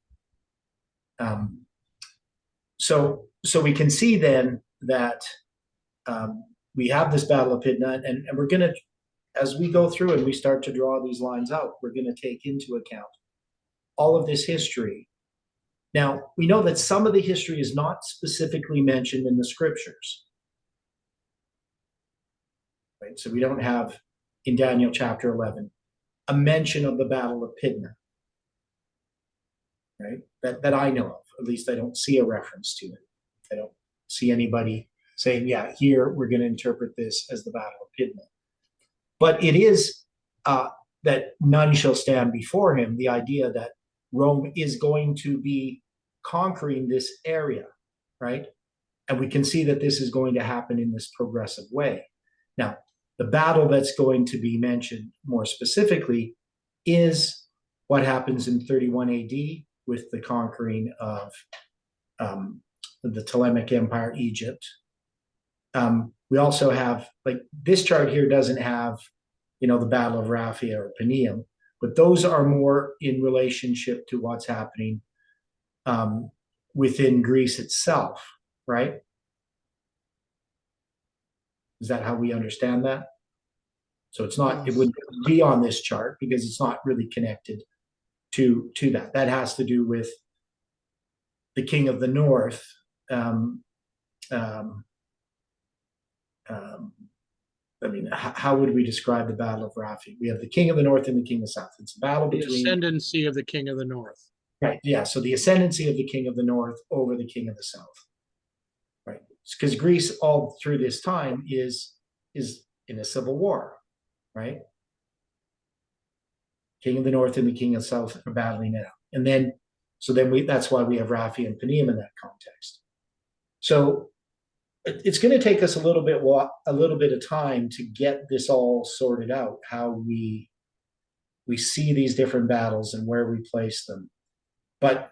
Speaker 1: So we can see then that we have this Battle of Pydna, and we're going to, as we go through and we start to draw these lines out, we're going to take into account all of this history. Now, we know that some of the history is not specifically mentioned in the scriptures. Right? So we don't have, in Daniel chapter 11, a mention of the Battle of Pydna. Right? That I know of. At least I don't see a reference to it. I don't see anybody saying, yeah, here we're going to interpret this as the Battle of Pydna. But it is that none shall stand before him, the idea that Rome is going to be conquering this area, right? And we can see that this is going to happen in this progressive way. Now, the battle that's going to be mentioned more specifically is what happens in 31 AD with the conquering of the Ptolemaic Empire, Egypt. We also have, like, this chart here doesn't have, the Battle of Raphia or Panium, but those are more in relationship to what's happening within Greece itself, right? Is that how we understand that? So it's not, it
Speaker 2: Yes.
Speaker 1: wouldn't be on this chart because it's not really connected to that. That has to do with the king of the north. Um, um, um, I mean, how would we describe the Battle of Rafi? We have the king of the north and the king of the south. It's a battle
Speaker 3: The
Speaker 1: between,
Speaker 3: ascendancy of the king of the north.
Speaker 1: right? Yeah. So the ascendancy of the king of the north over the king of the south, right? Because Greece all through this time is in a civil war, right? King of the north and the king of the south are battling it out, and then that's why we have Rafi and Panium in that context. So it's going to take us a little bit of time to get this all sorted out, how we see these different battles and where we place them. But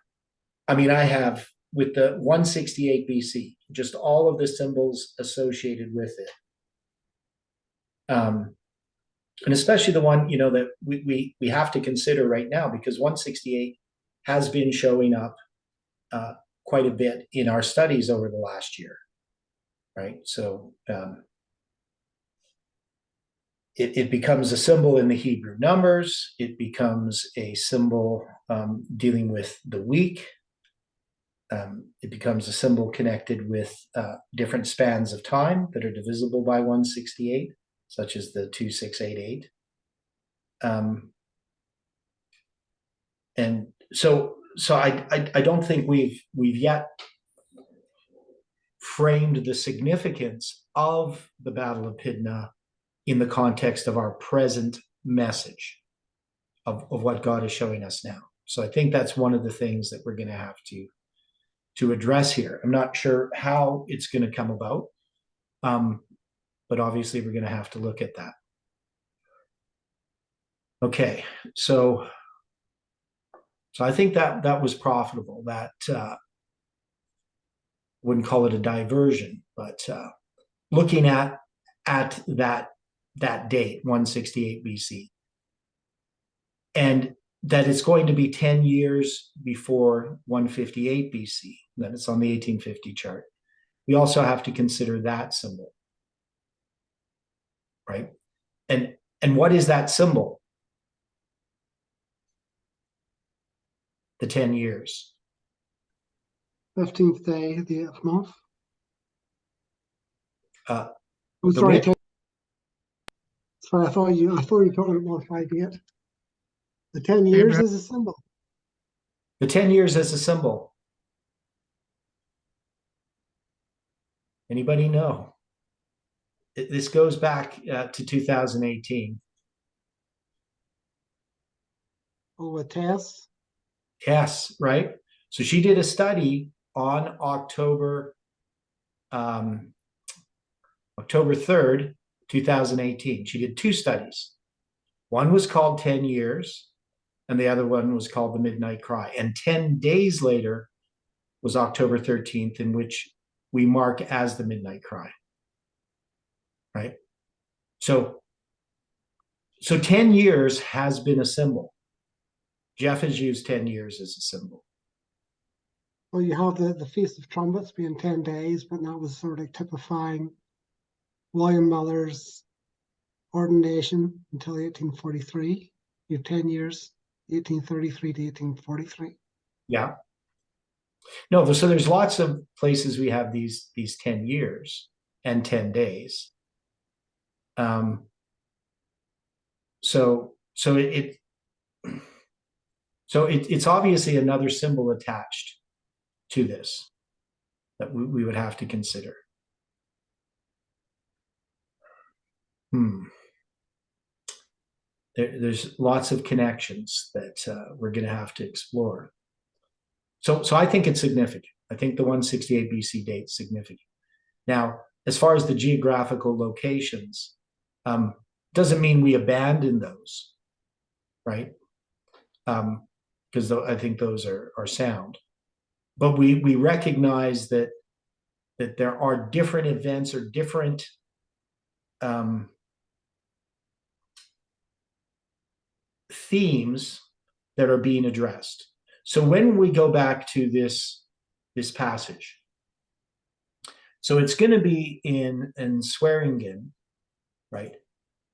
Speaker 1: I mean, I have with the 168 BC, just all of the symbols associated with it. And especially the one, that we have to consider right now, because 168 has been showing up quite a bit in our studies over the last year, right? So it becomes a symbol in the Hebrew numbers. It becomes a symbol dealing with the week. It becomes a symbol connected with different spans of time that are divisible by 168, such as the 2688. And so I don't think we've yet framed the significance of the Battle of Pydna in the context of our present message of what God is showing us now. So I think that's one of the things that we're going to have to address here. I'm not sure how it's going to come about, but obviously we're going to have to look at that. Okay, so I think that was profitable. That wouldn't call it a diversion, but looking at that date, 168 BC, and that it's going to be 10 years before 158 BC, that it's on the 1850 chart. We also have to consider that symbol, right? And what is that symbol? The 10 years.
Speaker 2: 15th day, the 8th month.
Speaker 1: Uh,
Speaker 2: Oh,
Speaker 1: the
Speaker 2: sorry.
Speaker 1: which?
Speaker 2: Sorry, I thought you were talking about 158. The 10 years is a symbol.
Speaker 1: The 10 years as a symbol. Anybody know? This goes back to 2018.
Speaker 2: Oh, a test.
Speaker 1: Yes, right. So she did a study on October 3rd, 2018. She did two studies. One was called 10 years, and the other one was called the Midnight Cry. And 10 days later was October 13th, in which we mark as the Midnight Cry. Right? So 10 years has been a symbol. Jeff has used 10 years as a symbol.
Speaker 2: Well, you have the Feast of Trumpets being 10 days, but that was sort of typifying William Miller's ordination until 1843. You have 10 years, 1833 to 1843.
Speaker 1: Yeah. No, so there's lots of places we have these 10 years and 10 days. So it's obviously another symbol attached to this that we would have to consider. There's lots of connections that we're going to have to explore. So I think it's significant. I think the 168 BC date is significant. Now, as far as the geographical locations, doesn't mean we abandon those, right? Because I think those are sound. But we recognize that there are different events or different themes that are being addressed. So when we go back to this passage, So it's going to be in Swearingen, right?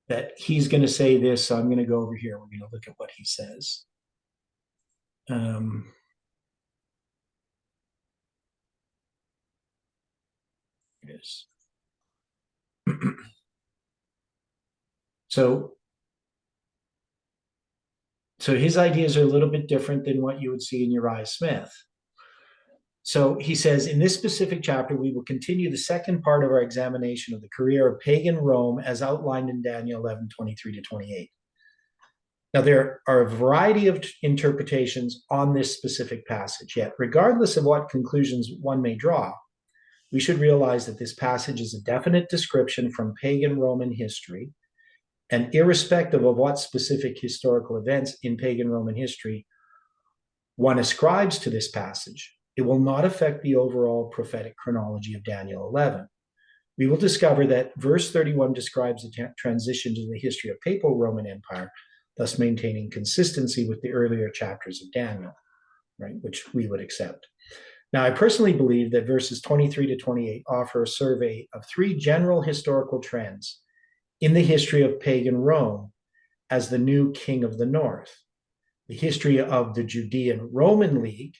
Speaker 1: That he's going to say this. So I'm going to go over here. We're going to look at what he says. It is. So his ideas are a little bit different than what you would see in Uriah Smith. So he says, in this specific chapter, we will continue the second part of our examination of the career of pagan Rome as outlined in Daniel 11:23-28. Now, there are a variety of interpretations on this specific passage, yet regardless of what conclusions one may draw, we should realize that this passage is a definite description from pagan Roman history, and irrespective of what specific historical events in pagan Roman history one ascribes to this passage, it will not affect the overall prophetic chronology of Daniel 11. We will discover that verse 31 describes the transition to the history of papal Roman Empire, thus maintaining consistency with the earlier chapters of Daniel, right, which we would accept. Now, I personally believe that verses 23-28 offer a survey of three general historical trends in the history of pagan Rome as the new king of the north, the history of the Judean Roman League,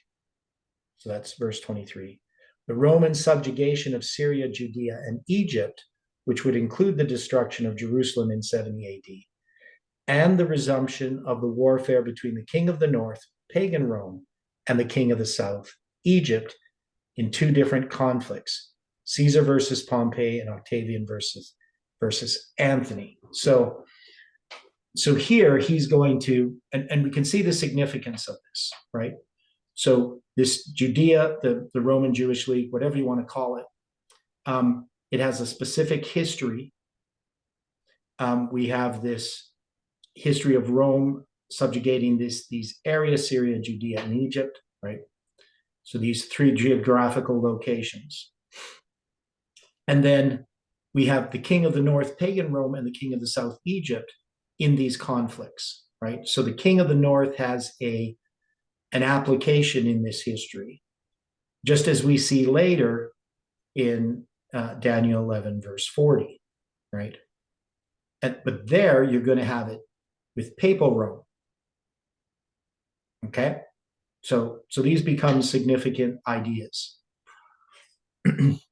Speaker 1: so that's verse 23, the Roman subjugation of Syria, Judea, and Egypt, which would include the destruction of Jerusalem in 70 AD, and the resumption of the warfare between the king of the north, pagan Rome, and the king of the south, Egypt, in two different conflicts, Caesar versus Pompey and Octavian versus Anthony. So here he's going to, and we can see the significance of this, right? So this Judea, the Roman Jewish League, whatever you want to call it, it has a specific history. We have this history of Rome subjugating these areas, Syria, Judea, and Egypt, right? So these three geographical locations. And then we have the king of the north, pagan Rome, and the king of the south, Egypt, in these conflicts, right? So the king of the north has an application in this history, just as we see later in Daniel 11, verse 40, right? But there you're going to have it with papal Rome. Okay? So these become significant ideas.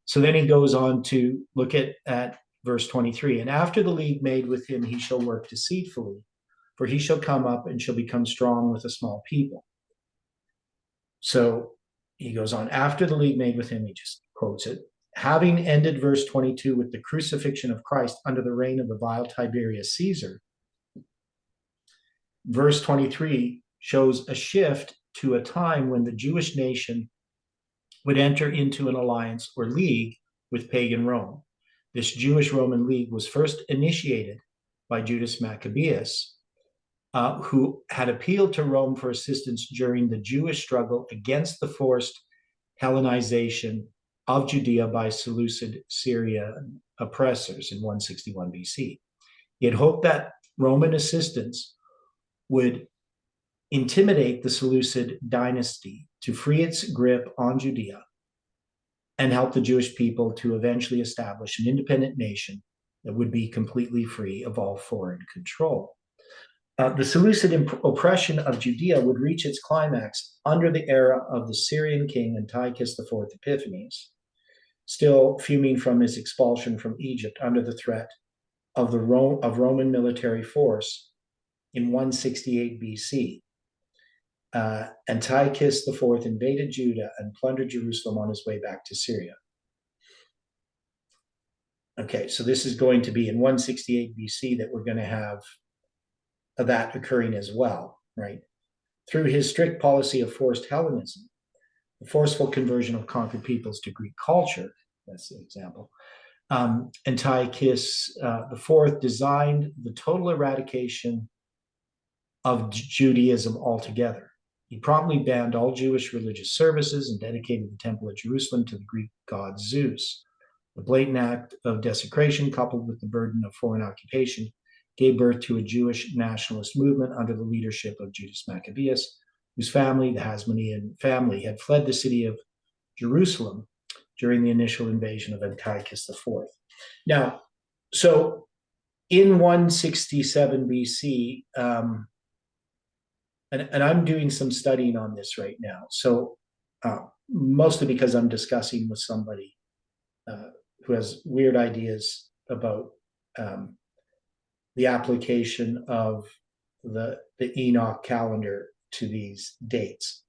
Speaker 1: So then he goes on to look at verse 23. And after the league made with him, he shall work deceitfully, for he shall come up and shall become strong with a small people. So he goes on, after the league made with him, he just quotes it, having ended verse 22 with the crucifixion of Christ under the reign of the vile Tiberius Caesar, verse 23 shows a shift to a time when the Jewish nation would enter into an alliance or league with pagan Rome. This Jewish Roman league was first initiated by Judas Maccabeus, who had appealed to Rome for assistance during the Jewish struggle against the forced Hellenization of Judea by Seleucid Syrian oppressors in 161 BC. He had hoped that Roman assistance would intimidate the Seleucid dynasty to free its grip on Judea and help the Jewish people to eventually establish an independent nation that would be completely free of all foreign control. The Seleucid oppression of Judea would reach its climax under the era of the Syrian king Antiochus IV Epiphanes, still fuming from his expulsion from Egypt under the threat of Roman military force in 168 BC. Antiochus IV invaded Judah and plundered Jerusalem on his way back to Syria. Okay, so this is going to be in 168 BC that we're going to have that occurring as well, right? Through his strict policy of forced Hellenism, the forceful conversion of conquered peoples to Greek culture, that's the example, Antiochus IV designed the total eradication of Judaism altogether. He promptly banned all Jewish religious services and dedicated the Temple at Jerusalem to the Greek god Zeus. The blatant act of desecration, coupled with the burden of foreign occupation, gave birth to a Jewish nationalist movement under the leadership of Judas Maccabeus, whose family, the Hasmonean family, had fled the city of Jerusalem during the initial invasion of Antiochus IV. Now, so in 167 BC, and I'm doing some studying on this right now. So mostly because I'm discussing with somebody who has weird ideas about the application of the Enoch calendar to these dates.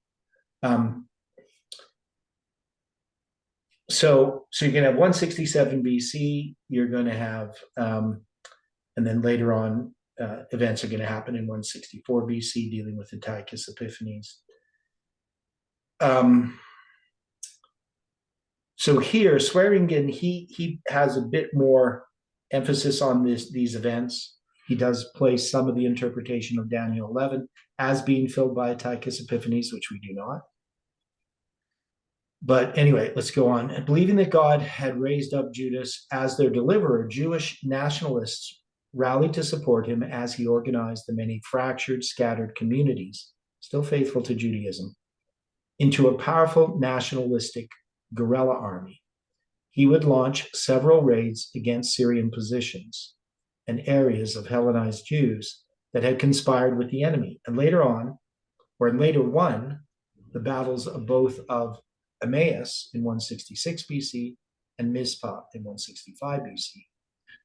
Speaker 1: So you're going to have 167 BC, you're going to have, and then later on, events are going to happen in 164 BC, dealing with Antiochus Epiphanes. So here, Swearingen, he has a bit more emphasis on these events. He does place some of the interpretation of Daniel 11 as being filled by Antiochus Epiphanes, which we do not. But anyway, let's go on. And believing that God had raised up Judas as their deliverer, Jewish nationalists rallied to support him as he organized the many fractured, scattered communities, still faithful to Judaism, into a powerful nationalistic guerrilla army. He would launch several raids against Syrian positions and areas of Hellenized Jews that had conspired with the enemy. And later on, or later won, the battles of both of Emmaus in 166 BC and Mizpah in 165 BC,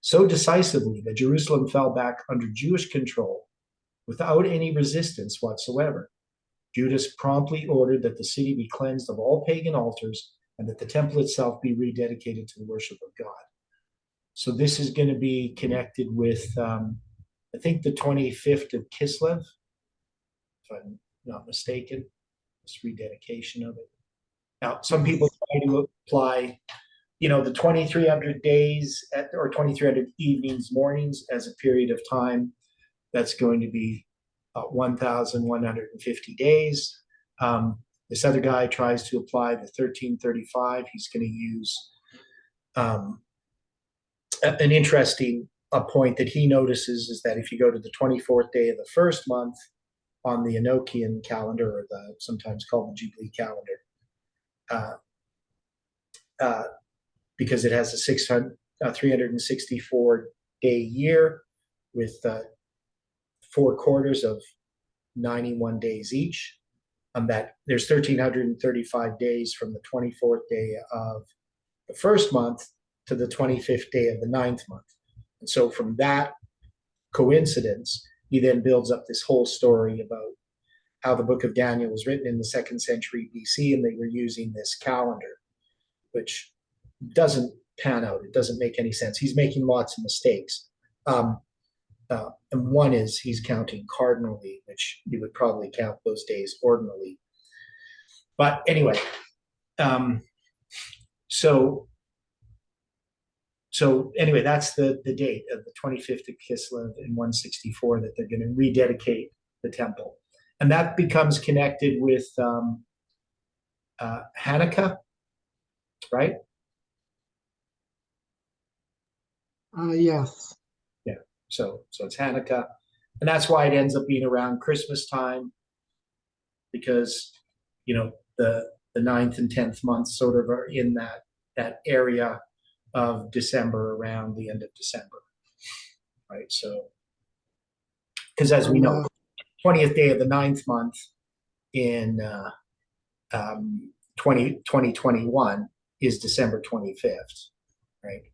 Speaker 1: so decisively that Jerusalem fell back under Jewish control without any resistance whatsoever. Judas promptly ordered that the city be cleansed of all pagan altars and that the temple itself be rededicated to the worship of God. So this is going to be connected with, I think, the 25th of Kislev, if I'm not mistaken, this rededication of it. Now, some people try to apply, the 2,300 days or 2,300 evenings, mornings as a period of time. That's going to be 1,150 days. This other guy tries to apply the 1335. He's going to use an interesting point that he notices is that if you go to the 24th day of the first month on the Enochian calendar, or the sometimes called the Jubilee calendar, because it has a 364 day year with 4 quarters of 91 days each. That there's 1,335 days from the 24th day of the first month to the 25th day of the 9th month. And so from that coincidence, he then builds up this whole story about how the book of Daniel was written in the 2nd century BC, and they were using this calendar, which doesn't pan out. It doesn't make any sense. He's making lots of mistakes. And one is he's counting cardinally, which you would probably count those days ordinally. But anyway, so anyway, that's the date of the 25th of Kislev in 164 that they're going to rededicate the temple. And that becomes connected with Hanukkah, right?
Speaker 2: Yes.
Speaker 1: Yeah. So it's Hanukkah, and that's why it ends up being around Christmas time, because the 9th and 10th months sort of are in that area of December, around the end of December, right? So, because as we know, 20th day of the 9th month in 2021 is December 25th, right?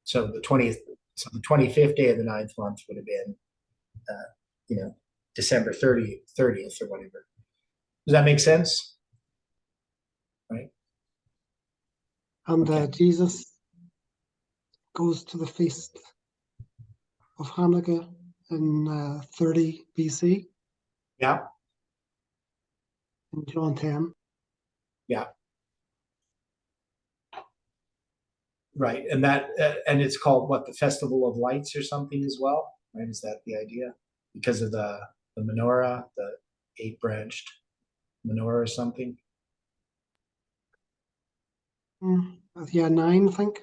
Speaker 1: So the 25th day of the 9th month would have been, December 30th or whatever. Does that make sense? Right.
Speaker 2: And
Speaker 1: Okay.
Speaker 2: Jesus goes to the feast of Hanukkah in 30 BC
Speaker 1: Yeah.
Speaker 2: in John 10.
Speaker 1: Yeah. Right. And and it's called what, the Festival of Lights or something as well, right? Is that the idea? Because of the menorah, the 8-branched menorah or something?
Speaker 2: Yeah, 9, I think.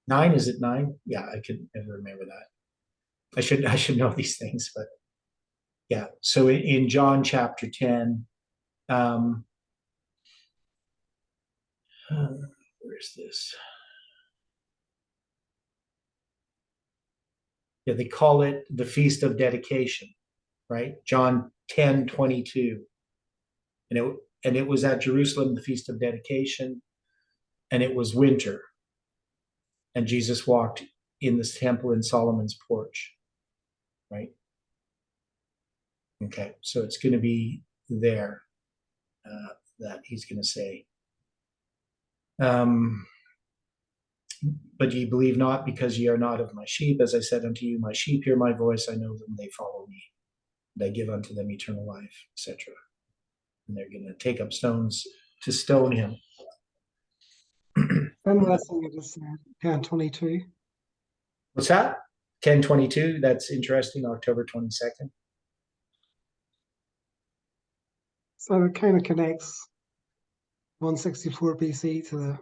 Speaker 1: 9, is it 9? Yeah, I could never remember that. I should know these things, but yeah. So in John chapter 10, Where's this? Yeah, they call it the Feast of Dedication, right? John 10:22. And it was at Jerusalem, the Feast of Dedication, and it was winter. And Jesus walked in this temple in Solomon's porch, right? Okay, so it's going to be there that he's going to say. But ye believe not, because ye are not of my sheep. As I said unto you, my sheep hear my voice, I know them, they follow me. And I give unto them eternal life, etc. And they're going to take up stones to stone him.
Speaker 2: Interesting, it is 10:22.
Speaker 1: What's that? 10:22. That's interesting. October 22nd.
Speaker 2: So it kind of connects 164 BC to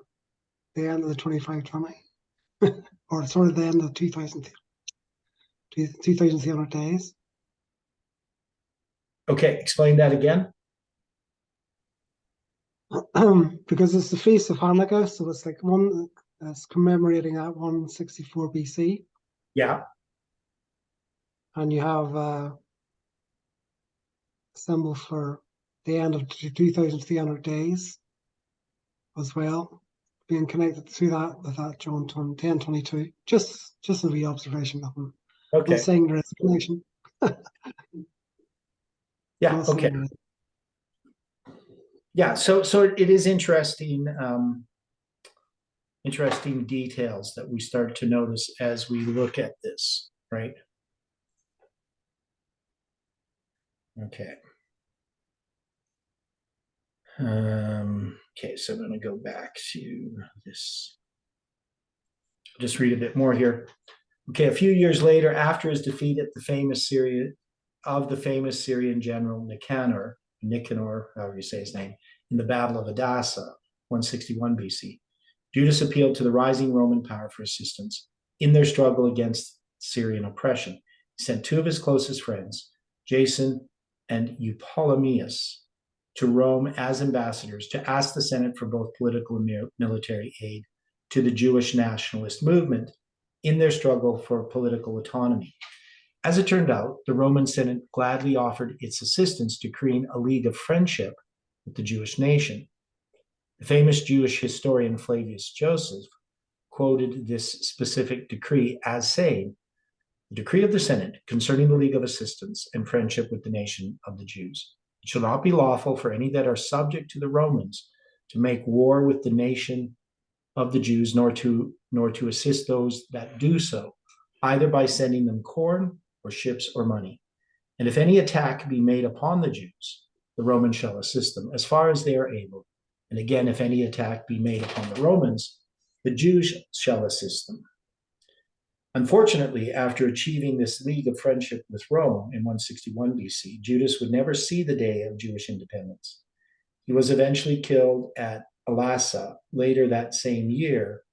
Speaker 2: the end of the 2520, or sort of the end of 2,300 days.
Speaker 1: Okay, explain that again.
Speaker 2: Because it's the Feast of Hanukkah, so it's like one that's commemorating that 164 BC,
Speaker 1: Yeah.
Speaker 2: and you have a symbol for the end of 2,300 days as well, being connected to that with that John 10:22. Just a wee observation of them.
Speaker 1: Okay.
Speaker 2: Not saying there is a connection.
Speaker 1: Yeah.
Speaker 2: Not saying
Speaker 1: Okay.
Speaker 2: there is.
Speaker 1: Yeah. So it is interesting. Interesting details that we start to notice as we look at this, right? Okay. Okay, so I'm going to go back to this. Just read a bit more here. Okay, a few years later, after his defeat at the famous Syrian general Nicanor, however you say his name, in the Battle of Edessa, 161 BC, Judas appealed to the rising Roman power for assistance in their struggle against Syrian oppression. He sent two of his closest friends, Jason and Eupolymius, to Rome as ambassadors to ask the Senate for both political and military aid to the Jewish nationalist movement in their struggle for political autonomy. As it turned out, the Roman Senate gladly offered its assistance to create a league of friendship with the Jewish nation. The famous Jewish historian Flavius Joseph quoted this specific decree as saying, "The decree of the Senate concerning the league of assistance and friendship with the nation of the Jews. It shall not be lawful for any that are subject to the Romans to make war with the nation of the Jews, nor to assist those that do so, either by sending them corn or ships or money. And if any attack be made upon the Jews, the Romans shall assist them as far as they are able. And again, if any attack be made upon the Romans, the Jews shall assist them." Unfortunately, after achieving this league of friendship with Rome in 161 BC, Judas would never see the day of Jewish independence. He was eventually killed at Elassa later that same year,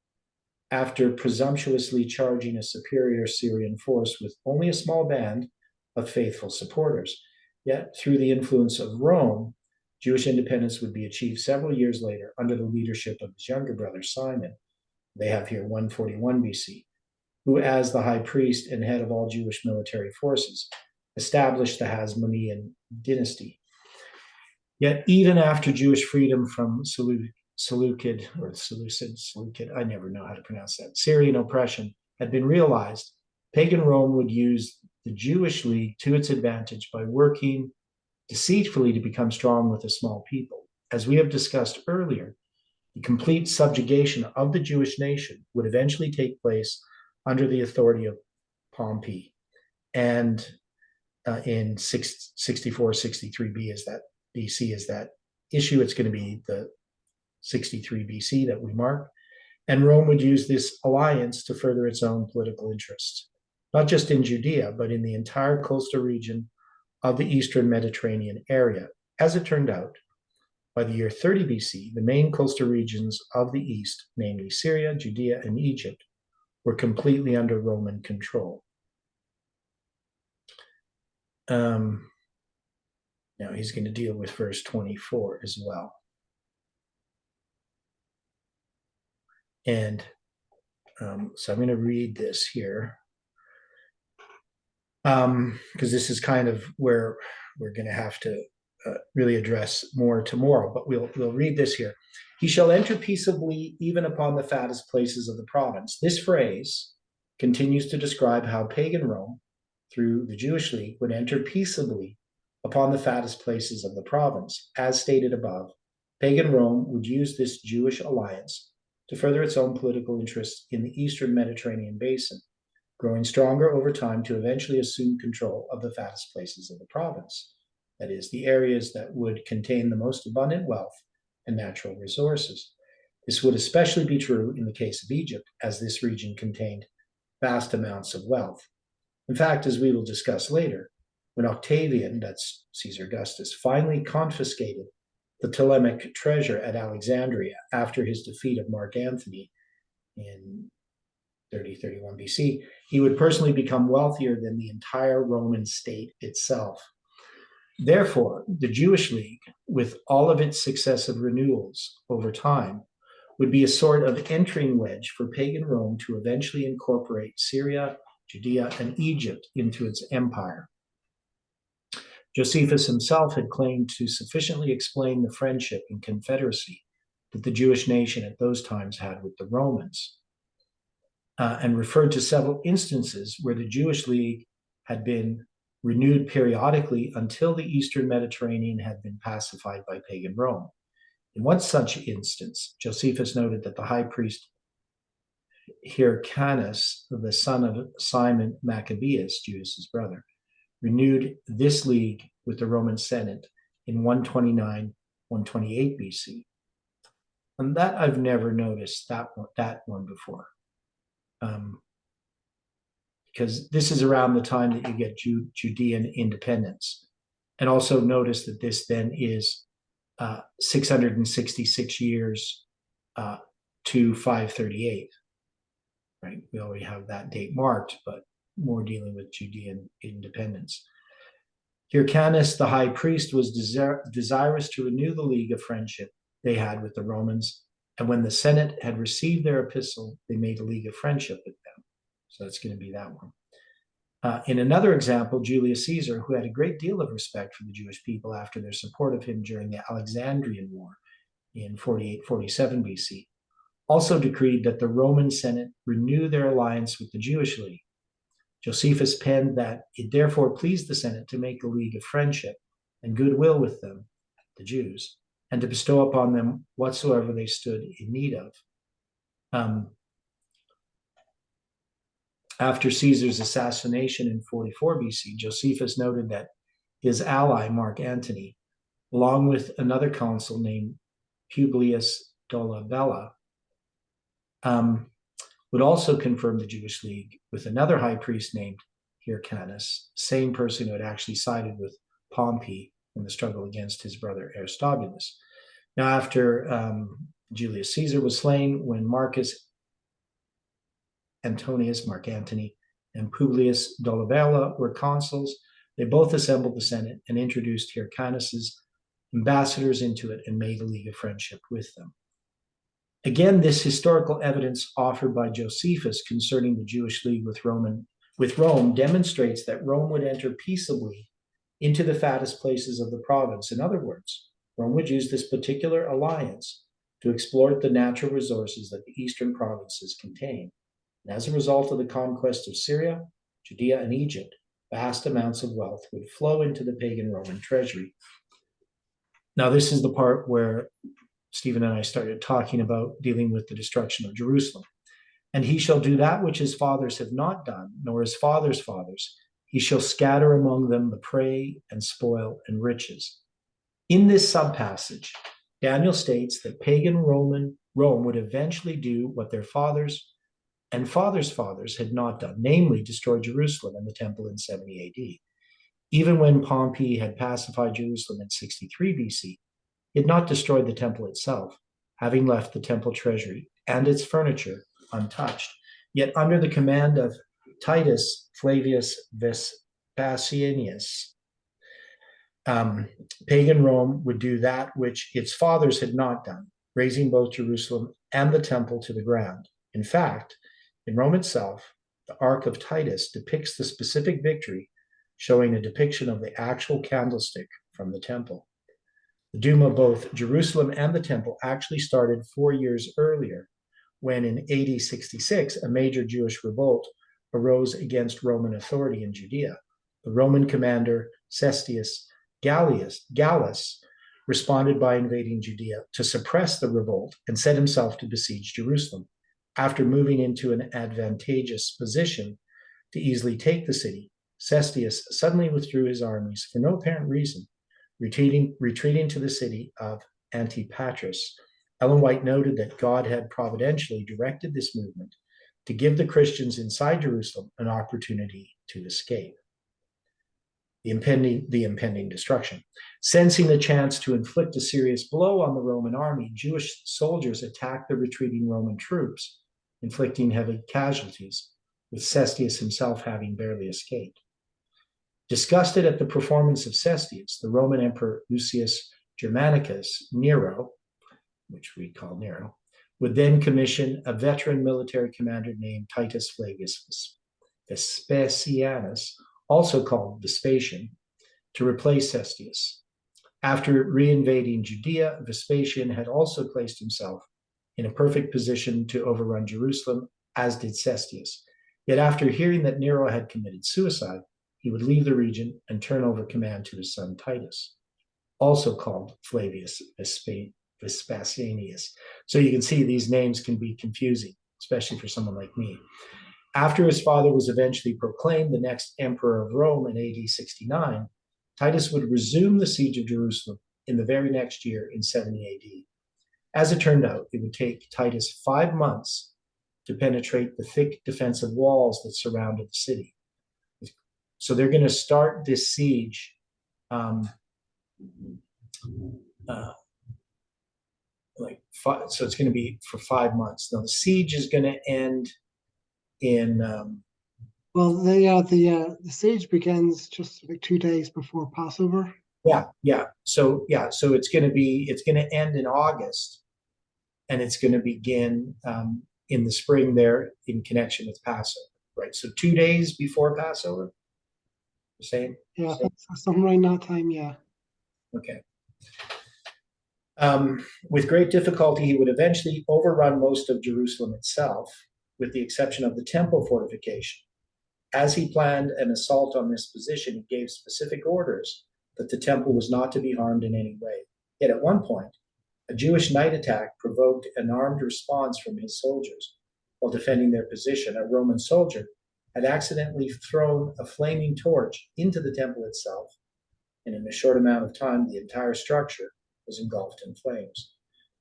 Speaker 1: after presumptuously charging a superior Syrian force with only a small band of faithful supporters. Yet, through the influence of Rome, Jewish independence would be achieved several years later under the leadership of his younger brother Simon. They have here 141 BC, who, as the high priest and head of all Jewish military forces, established the Hasmonean dynasty. Yet, even after Jewish freedom from Seleucid, I never know how to pronounce that, Syrian oppression had been realized, pagan Rome would use the Jewish League to its advantage by working deceitfully to become strong with a small people. As we have discussed earlier, the complete subjugation of the Jewish nation would eventually take place under the authority of Pompey. And in 64-63 BC is that issue. It's going to be the 63 BC that we mark. And Rome would use this alliance to further its own political interests, not just in Judea, but in the entire coastal region of the Eastern Mediterranean area. As it turned out, by the year 30 BC, the main coastal regions of the East, namely Syria, Judea, and Egypt, were completely under Roman control. Now he's going to deal with verse 24 as well. And so I'm going to read this here, because this is kind of where we're going to have to really address more tomorrow, but we'll read this here. He shall enter peaceably even upon the fattest places of the province. This phrase continues to describe how pagan Rome, through the Jewish League, would enter peaceably upon the fattest places of the province. As stated above, pagan Rome would use this Jewish alliance to further its own political interests in the eastern Mediterranean basin, growing stronger over time to eventually assume control of the fattest places of the province. That is, the areas that would contain the most abundant wealth and natural resources. This would especially be true in the case of Egypt, as this region contained vast amounts of wealth. In fact, as we will discuss later, when Octavian, that's Caesar Augustus, finally confiscated the Ptolemaic treasure at Alexandria after his defeat of Mark Antony in 30-31 BC, he would personally become wealthier than the entire Roman state itself. Therefore, the Jewish League, with all of its successive renewals over time, would be a sort of entering wedge for pagan Rome to eventually incorporate Syria, Judea, and Egypt into its empire. Josephus himself had claimed to sufficiently explain the friendship and confederacy that the Jewish nation at those times had with the Romans, and referred to several instances where the Jewish League had been renewed periodically until the Eastern Mediterranean had been pacified by pagan Rome. In one such instance, Josephus noted that the high priest Hyrcanus, the son of Simon Maccabeus, Judas's brother, renewed this league with the Roman Senate in 129-128 BC. And that I've never noticed that one before. Because this is around the time that you get Judean independence. And also notice that this then is 666 years to 538. Right? We already have that date marked, but more dealing with Judean independence. Hyrcanus, the high priest, was desirous to renew the league of friendship they had with the Romans, and when the Senate had received their epistle, they made a league of friendship with them. So that's going to be that one. In another example, Julius Caesar, who had a great deal of respect for the Jewish people after their support of him during the Alexandrian War in 48-47 BC, also decreed that the Roman Senate renew their alliance with the Jewish League. Josephus penned that it therefore pleased the Senate to make a league of friendship and goodwill with them, the Jews, and to bestow upon them whatsoever they stood in need of. After Caesar's assassination in 44 BC, Josephus noted that his ally, Mark Antony, along with another consul named Publius Dolabella, would also confirm the Jewish League with another high priest named Hyrcanus, same person who had actually sided with Pompey in the struggle against his brother Aristobulus. Now, after Julius Caesar was slain, when Marcus Antonius, Mark Antony, and Publius Dolabella were consuls, they both assembled the Senate and introduced Hyrcanus's ambassadors into it and made a league of friendship with them. Again, this historical evidence offered by Josephus concerning the Jewish league with Rome demonstrates that Rome would enter peaceably into the fattest places of the province. In other words, Rome would use this particular alliance to exploit the natural resources that the eastern provinces contain. And as a result of the conquest of Syria, Judea, and Egypt, vast amounts of wealth would flow into the pagan Roman treasury. Now, this is the part where Stephen and I started talking about dealing with the destruction of Jerusalem. And he shall do that which his fathers have not done, nor his fathers' fathers. He shall scatter among them the prey and spoil and riches. In this subpassage, Daniel states that pagan Rome would eventually do what their fathers and fathers' fathers had not done, namely destroy Jerusalem and the temple in 70 AD. Even when Pompey had pacified Jerusalem in 63 BC, he had not destroyed the temple itself, having left the temple treasury and its furniture untouched. Yet under the command of Titus Flavius Vespasianus, pagan Rome would do that which its fathers had not done, razing both Jerusalem and the temple to the ground. In fact, in Rome itself, the Ark of Titus depicts the specific victory, showing a depiction of the actual candlestick from the temple. The doom of both Jerusalem and the temple actually started 4 years earlier, when in AD 66, a major Jewish revolt arose against Roman authority in Judea. The Roman commander Cestius Gallus responded by invading Judea to suppress the revolt and set himself to besiege Jerusalem. After moving into an advantageous position to easily take the city, Cestius suddenly withdrew his armies for no apparent reason, retreating to the city of Antipatris. Ellen White noted that God had providentially directed this movement to give the Christians inside Jerusalem an opportunity to escape the impending destruction. Sensing the chance to inflict a serious blow on the Roman army, Jewish soldiers attacked the retreating Roman troops, inflicting heavy casualties, with Cestius himself having barely escaped. Disgusted at the performance of Cestius, the Roman Emperor Lucius Germanicus Nero, which we call Nero, would then commission a veteran military commander named Titus Flavius Vespasianus, also called Vespasian, to replace Cestius. After reinvading Judea, Vespasian had also placed himself in a perfect position to overrun Jerusalem, as did Cestius. Yet after hearing that Nero had committed suicide, he would leave the region and turn over command to his son Titus, also called Flavius Vespasianus. So you can see these names can be confusing, especially for someone like me. After his father was eventually proclaimed the next emperor of Rome in AD 69, Titus would resume the siege of Jerusalem in the very next year in 70 AD. As it turned out, it would take Titus 5 months to penetrate the thick defensive walls that surrounded the city. So they're going to start this siege so it's going to be for 5 months. Now the siege is going to end in
Speaker 2: the siege begins just like 2 days before Passover.
Speaker 1: So it's going to end in August, and it's going to begin in the spring there in connection with Passover, right? So 2 days before Passover, the same.
Speaker 2: Yeah, something around that time. Yeah.
Speaker 1: Okay. With great difficulty, he would eventually overrun most of Jerusalem itself, with the exception of the temple fortification. As he planned an assault on this position, he gave specific orders that the temple was not to be harmed in any way. Yet at one point, a Jewish night attack provoked an armed response from his soldiers. While defending their position, a Roman soldier had accidentally thrown a flaming torch into the temple itself, and in a short amount of time, the entire structure was engulfed in flames.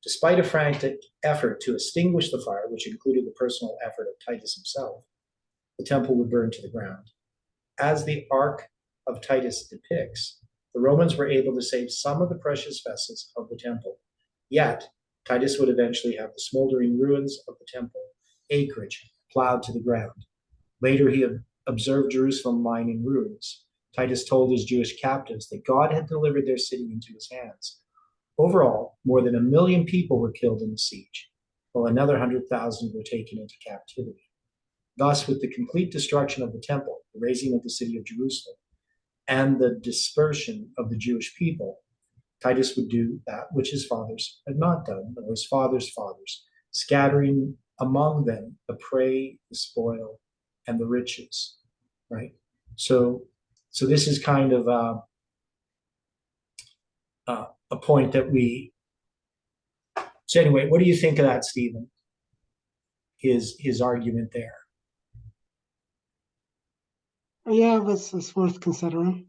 Speaker 1: Despite a frantic effort to extinguish the fire, which included the personal effort of Titus himself, the temple would burn to the ground. As the Ark of Titus depicts, the Romans were able to save some of the precious vessels of the temple. Yet, Titus would eventually have the smoldering ruins of the temple acreage plowed to the ground. Later, he observed Jerusalem lying in ruins. Titus told his Jewish captives that God had delivered their city into his hands. Overall, more than 1 million people were killed in the siege, while another 100,000 were taken into captivity. Thus, with the complete destruction of the temple, the razing of the city of Jerusalem, and the dispersion of the Jewish people, Titus would do that which his fathers had not done, or his fathers' fathers, scattering among them the prey, the spoil, and the riches, right? So this is kind of a point that we. So anyway, what do you think of that, Stephen? His argument there.
Speaker 2: Yeah, it's worth considering.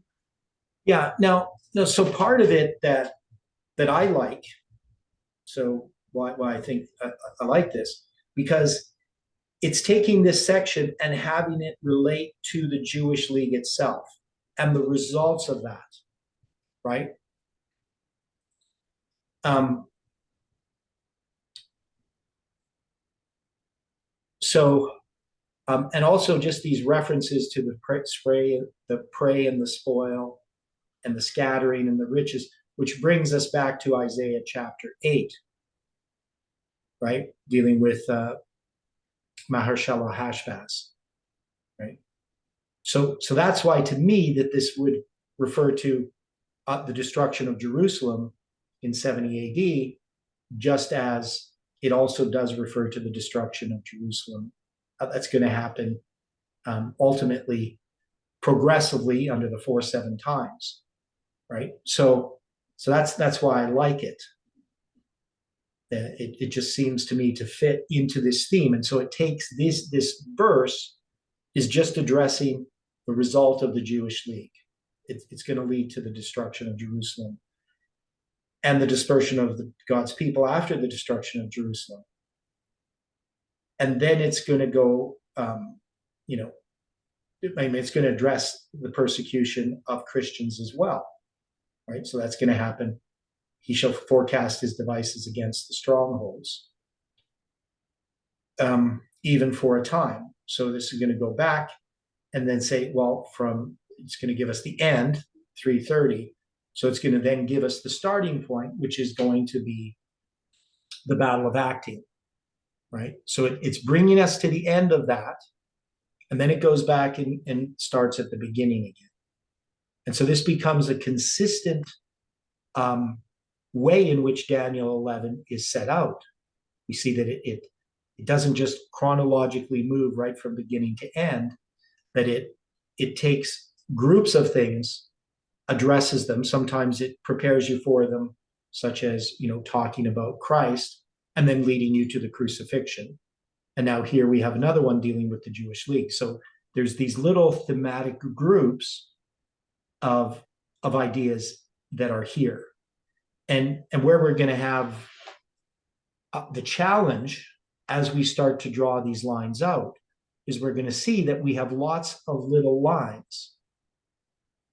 Speaker 1: Yeah. Now, so part of it that I like. So why I think I like this, because it's taking this section and having it relate to the Jewish League itself and the results of that, right? And also just these references to the prey and the spoil and the scattering and the riches, which brings us back to Isaiah chapter 8, right? Dealing with Mahershala Hashbaz, right? So that's why, to me, that this would refer to the destruction of Jerusalem in 70 AD, just as it also does refer to the destruction of Jerusalem. That's going to happen ultimately, progressively under the 4-7 times, right? So that's why I like it. It just seems to me to fit into this theme, and so it takes this verse is just addressing the result of the Jewish League. It's going to lead to the destruction of Jerusalem and the dispersion of God's people after the destruction of Jerusalem. And then it's going to go, it's going to address the persecution of Christians as well, right? So that's going to happen. He shall forecast his devices against the strongholds, even for a time. So this is going to go back and then say, well, it's going to give us the end, 330. So it's going to then give us the starting point, which is going to be the Battle of Actium, right? So it's bringing us to the end of that, and then it goes back and starts at the beginning again. And so this becomes a consistent way in which Daniel 11 is set out. We see that it doesn't just chronologically move right from beginning to end, that it takes groups of things, addresses them. Sometimes it prepares you for them, such as, talking about Christ and then leading you to the crucifixion. And now here we have another one dealing with the Jewish League. So there's these little thematic groups of ideas that are here. And where we're going to have the challenge as we start to draw these lines out is we're going to see that we have lots of little lines.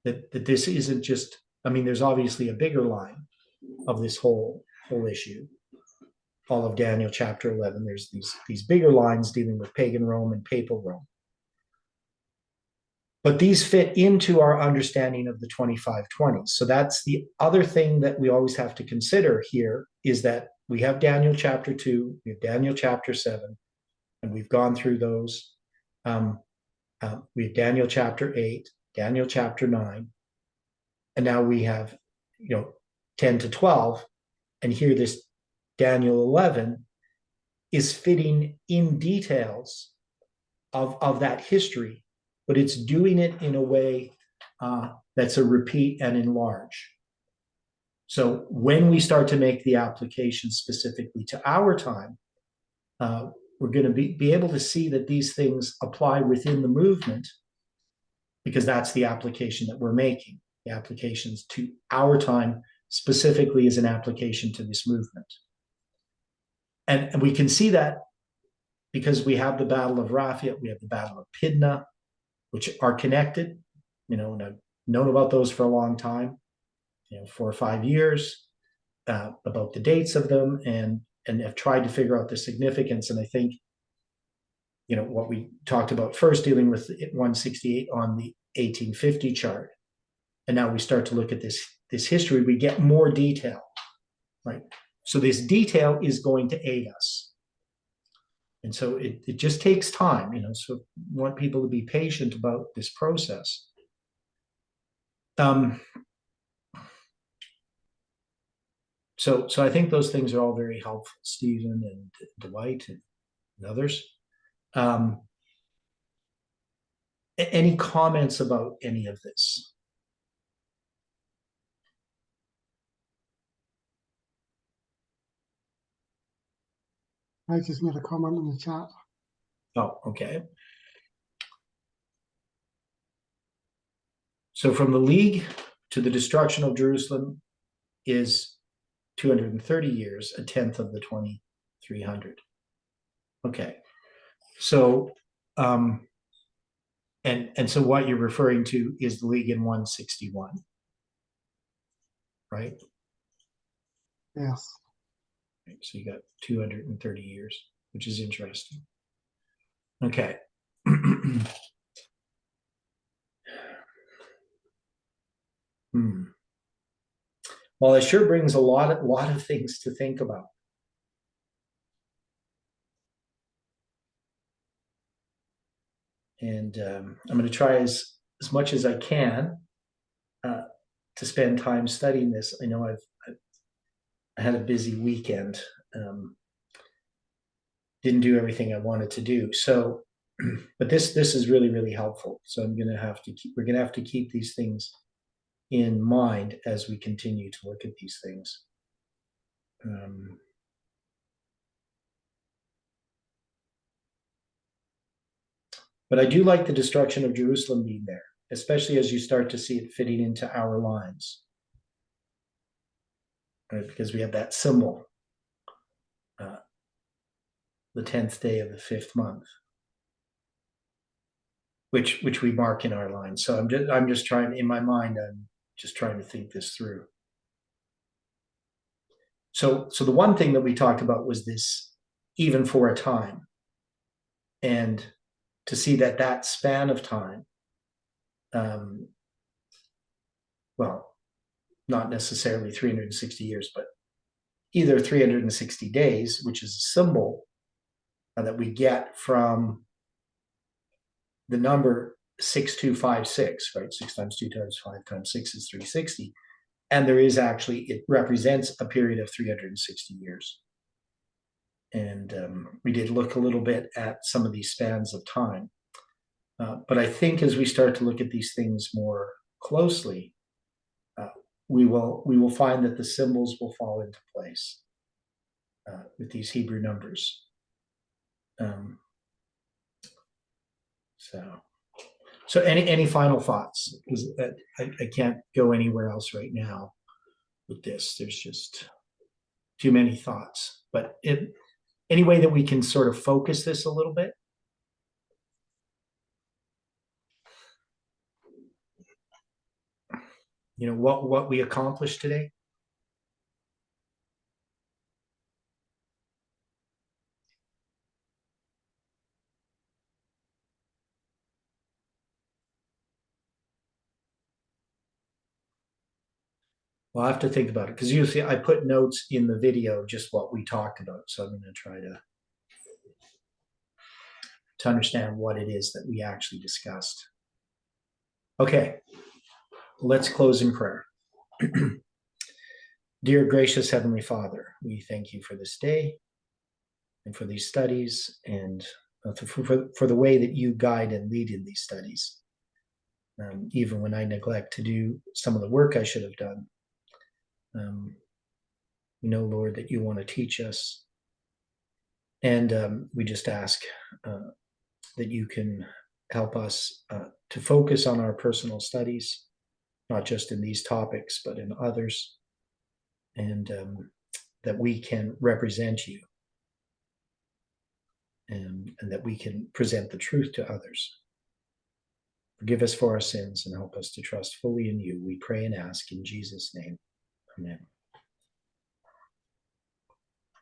Speaker 1: That this isn't just, there's obviously a bigger line of this whole issue. All of Daniel chapter 11, there's these bigger lines dealing with pagan Rome and papal Rome. But these fit into our understanding of the 2520s. So that's the other thing that we always have to consider here, is that we have Daniel chapter 2, we have Daniel chapter 7, and we've gone through those. We have Daniel chapter 8, Daniel chapter 9, and now we have 10 to 12, and here this Daniel 11 is fitting in details of that history, but it's doing it in a way that's a repeat and enlarge. So when we start to make the application specifically to our time, we're going to be able to see that these things apply within the movement, because that's the application that we're making. The applications to our time specifically is an application to this movement. And we can see that because we have the Battle of Raphia, we have the Battle of Pydna, which are connected, and I've known about those for a long time, 4 or 5 years, about the dates of them, and have tried to figure out the significance. And I think, what we talked about first, dealing with 168 on the 1850 chart, and now we start to look at this history, we get more detail, right? So this detail is going to aid us. And so it just takes time, so I want people to be patient about this process. So I think those things are all very helpful, Stephen and Dwight and others. Any comments about any of this?
Speaker 2: I just made a comment in the chat.
Speaker 1: Oh, okay. So from the League to the destruction of Jerusalem is 230 years, a tenth of the 2300. Okay. So, and so what you're referring to is the League in 161, right?
Speaker 2: Yes.
Speaker 1: So you got 230 years, which is interesting. Okay. Well, it sure brings a lot of things to think about. And I'm going to try as much as I can to spend time studying this. I know I had a busy weekend. Didn't do everything I wanted to do. So, but this is really, really helpful. So we're going to have to keep these things in mind as we continue to look at these things. But I do like the destruction of Jerusalem being there, especially as you start to see it fitting into our lines. Right? Because we have that symbol, the 10th day of the 5th month, which we mark in our line. So I'm just trying, in my mind, I'm just trying to think this through. So the one thing that we talked about was this, even for a time, and to see that span of time, well, not necessarily 360 years, but either 360 days, which is a symbol that we get from the number 6256, right? 6 times 2 times 5 times 6 is 360. And there is actually, it represents a period of 360 years. And we did look a little bit at some of these spans of time. But I think as we start to look at these things more closely, we will find that the symbols will fall into place with these Hebrew numbers. So any final thoughts? Because I can't go anywhere else right now with this. There's just too many thoughts. But any way that we can sort of focus this a little bit? You know, what we accomplished today? Well, I have to think about it because usually I put notes in the video, just what we talked about. So I'm going to try to understand what it is that we actually discussed. Okay, let's close in prayer. Dear gracious Heavenly Father, we thank you for this day and for these studies and for the way that you guide and lead in these studies. Even when I neglect to do some of the work I should have done. We know, Lord, that you want to teach us. And we just ask that you can help us to focus on our personal studies, not just in these topics, but in others, and that we can represent you, and that we can present the truth to others. Forgive us for our sins and help us to trust fully in you. We pray and ask in Jesus' name. Amen.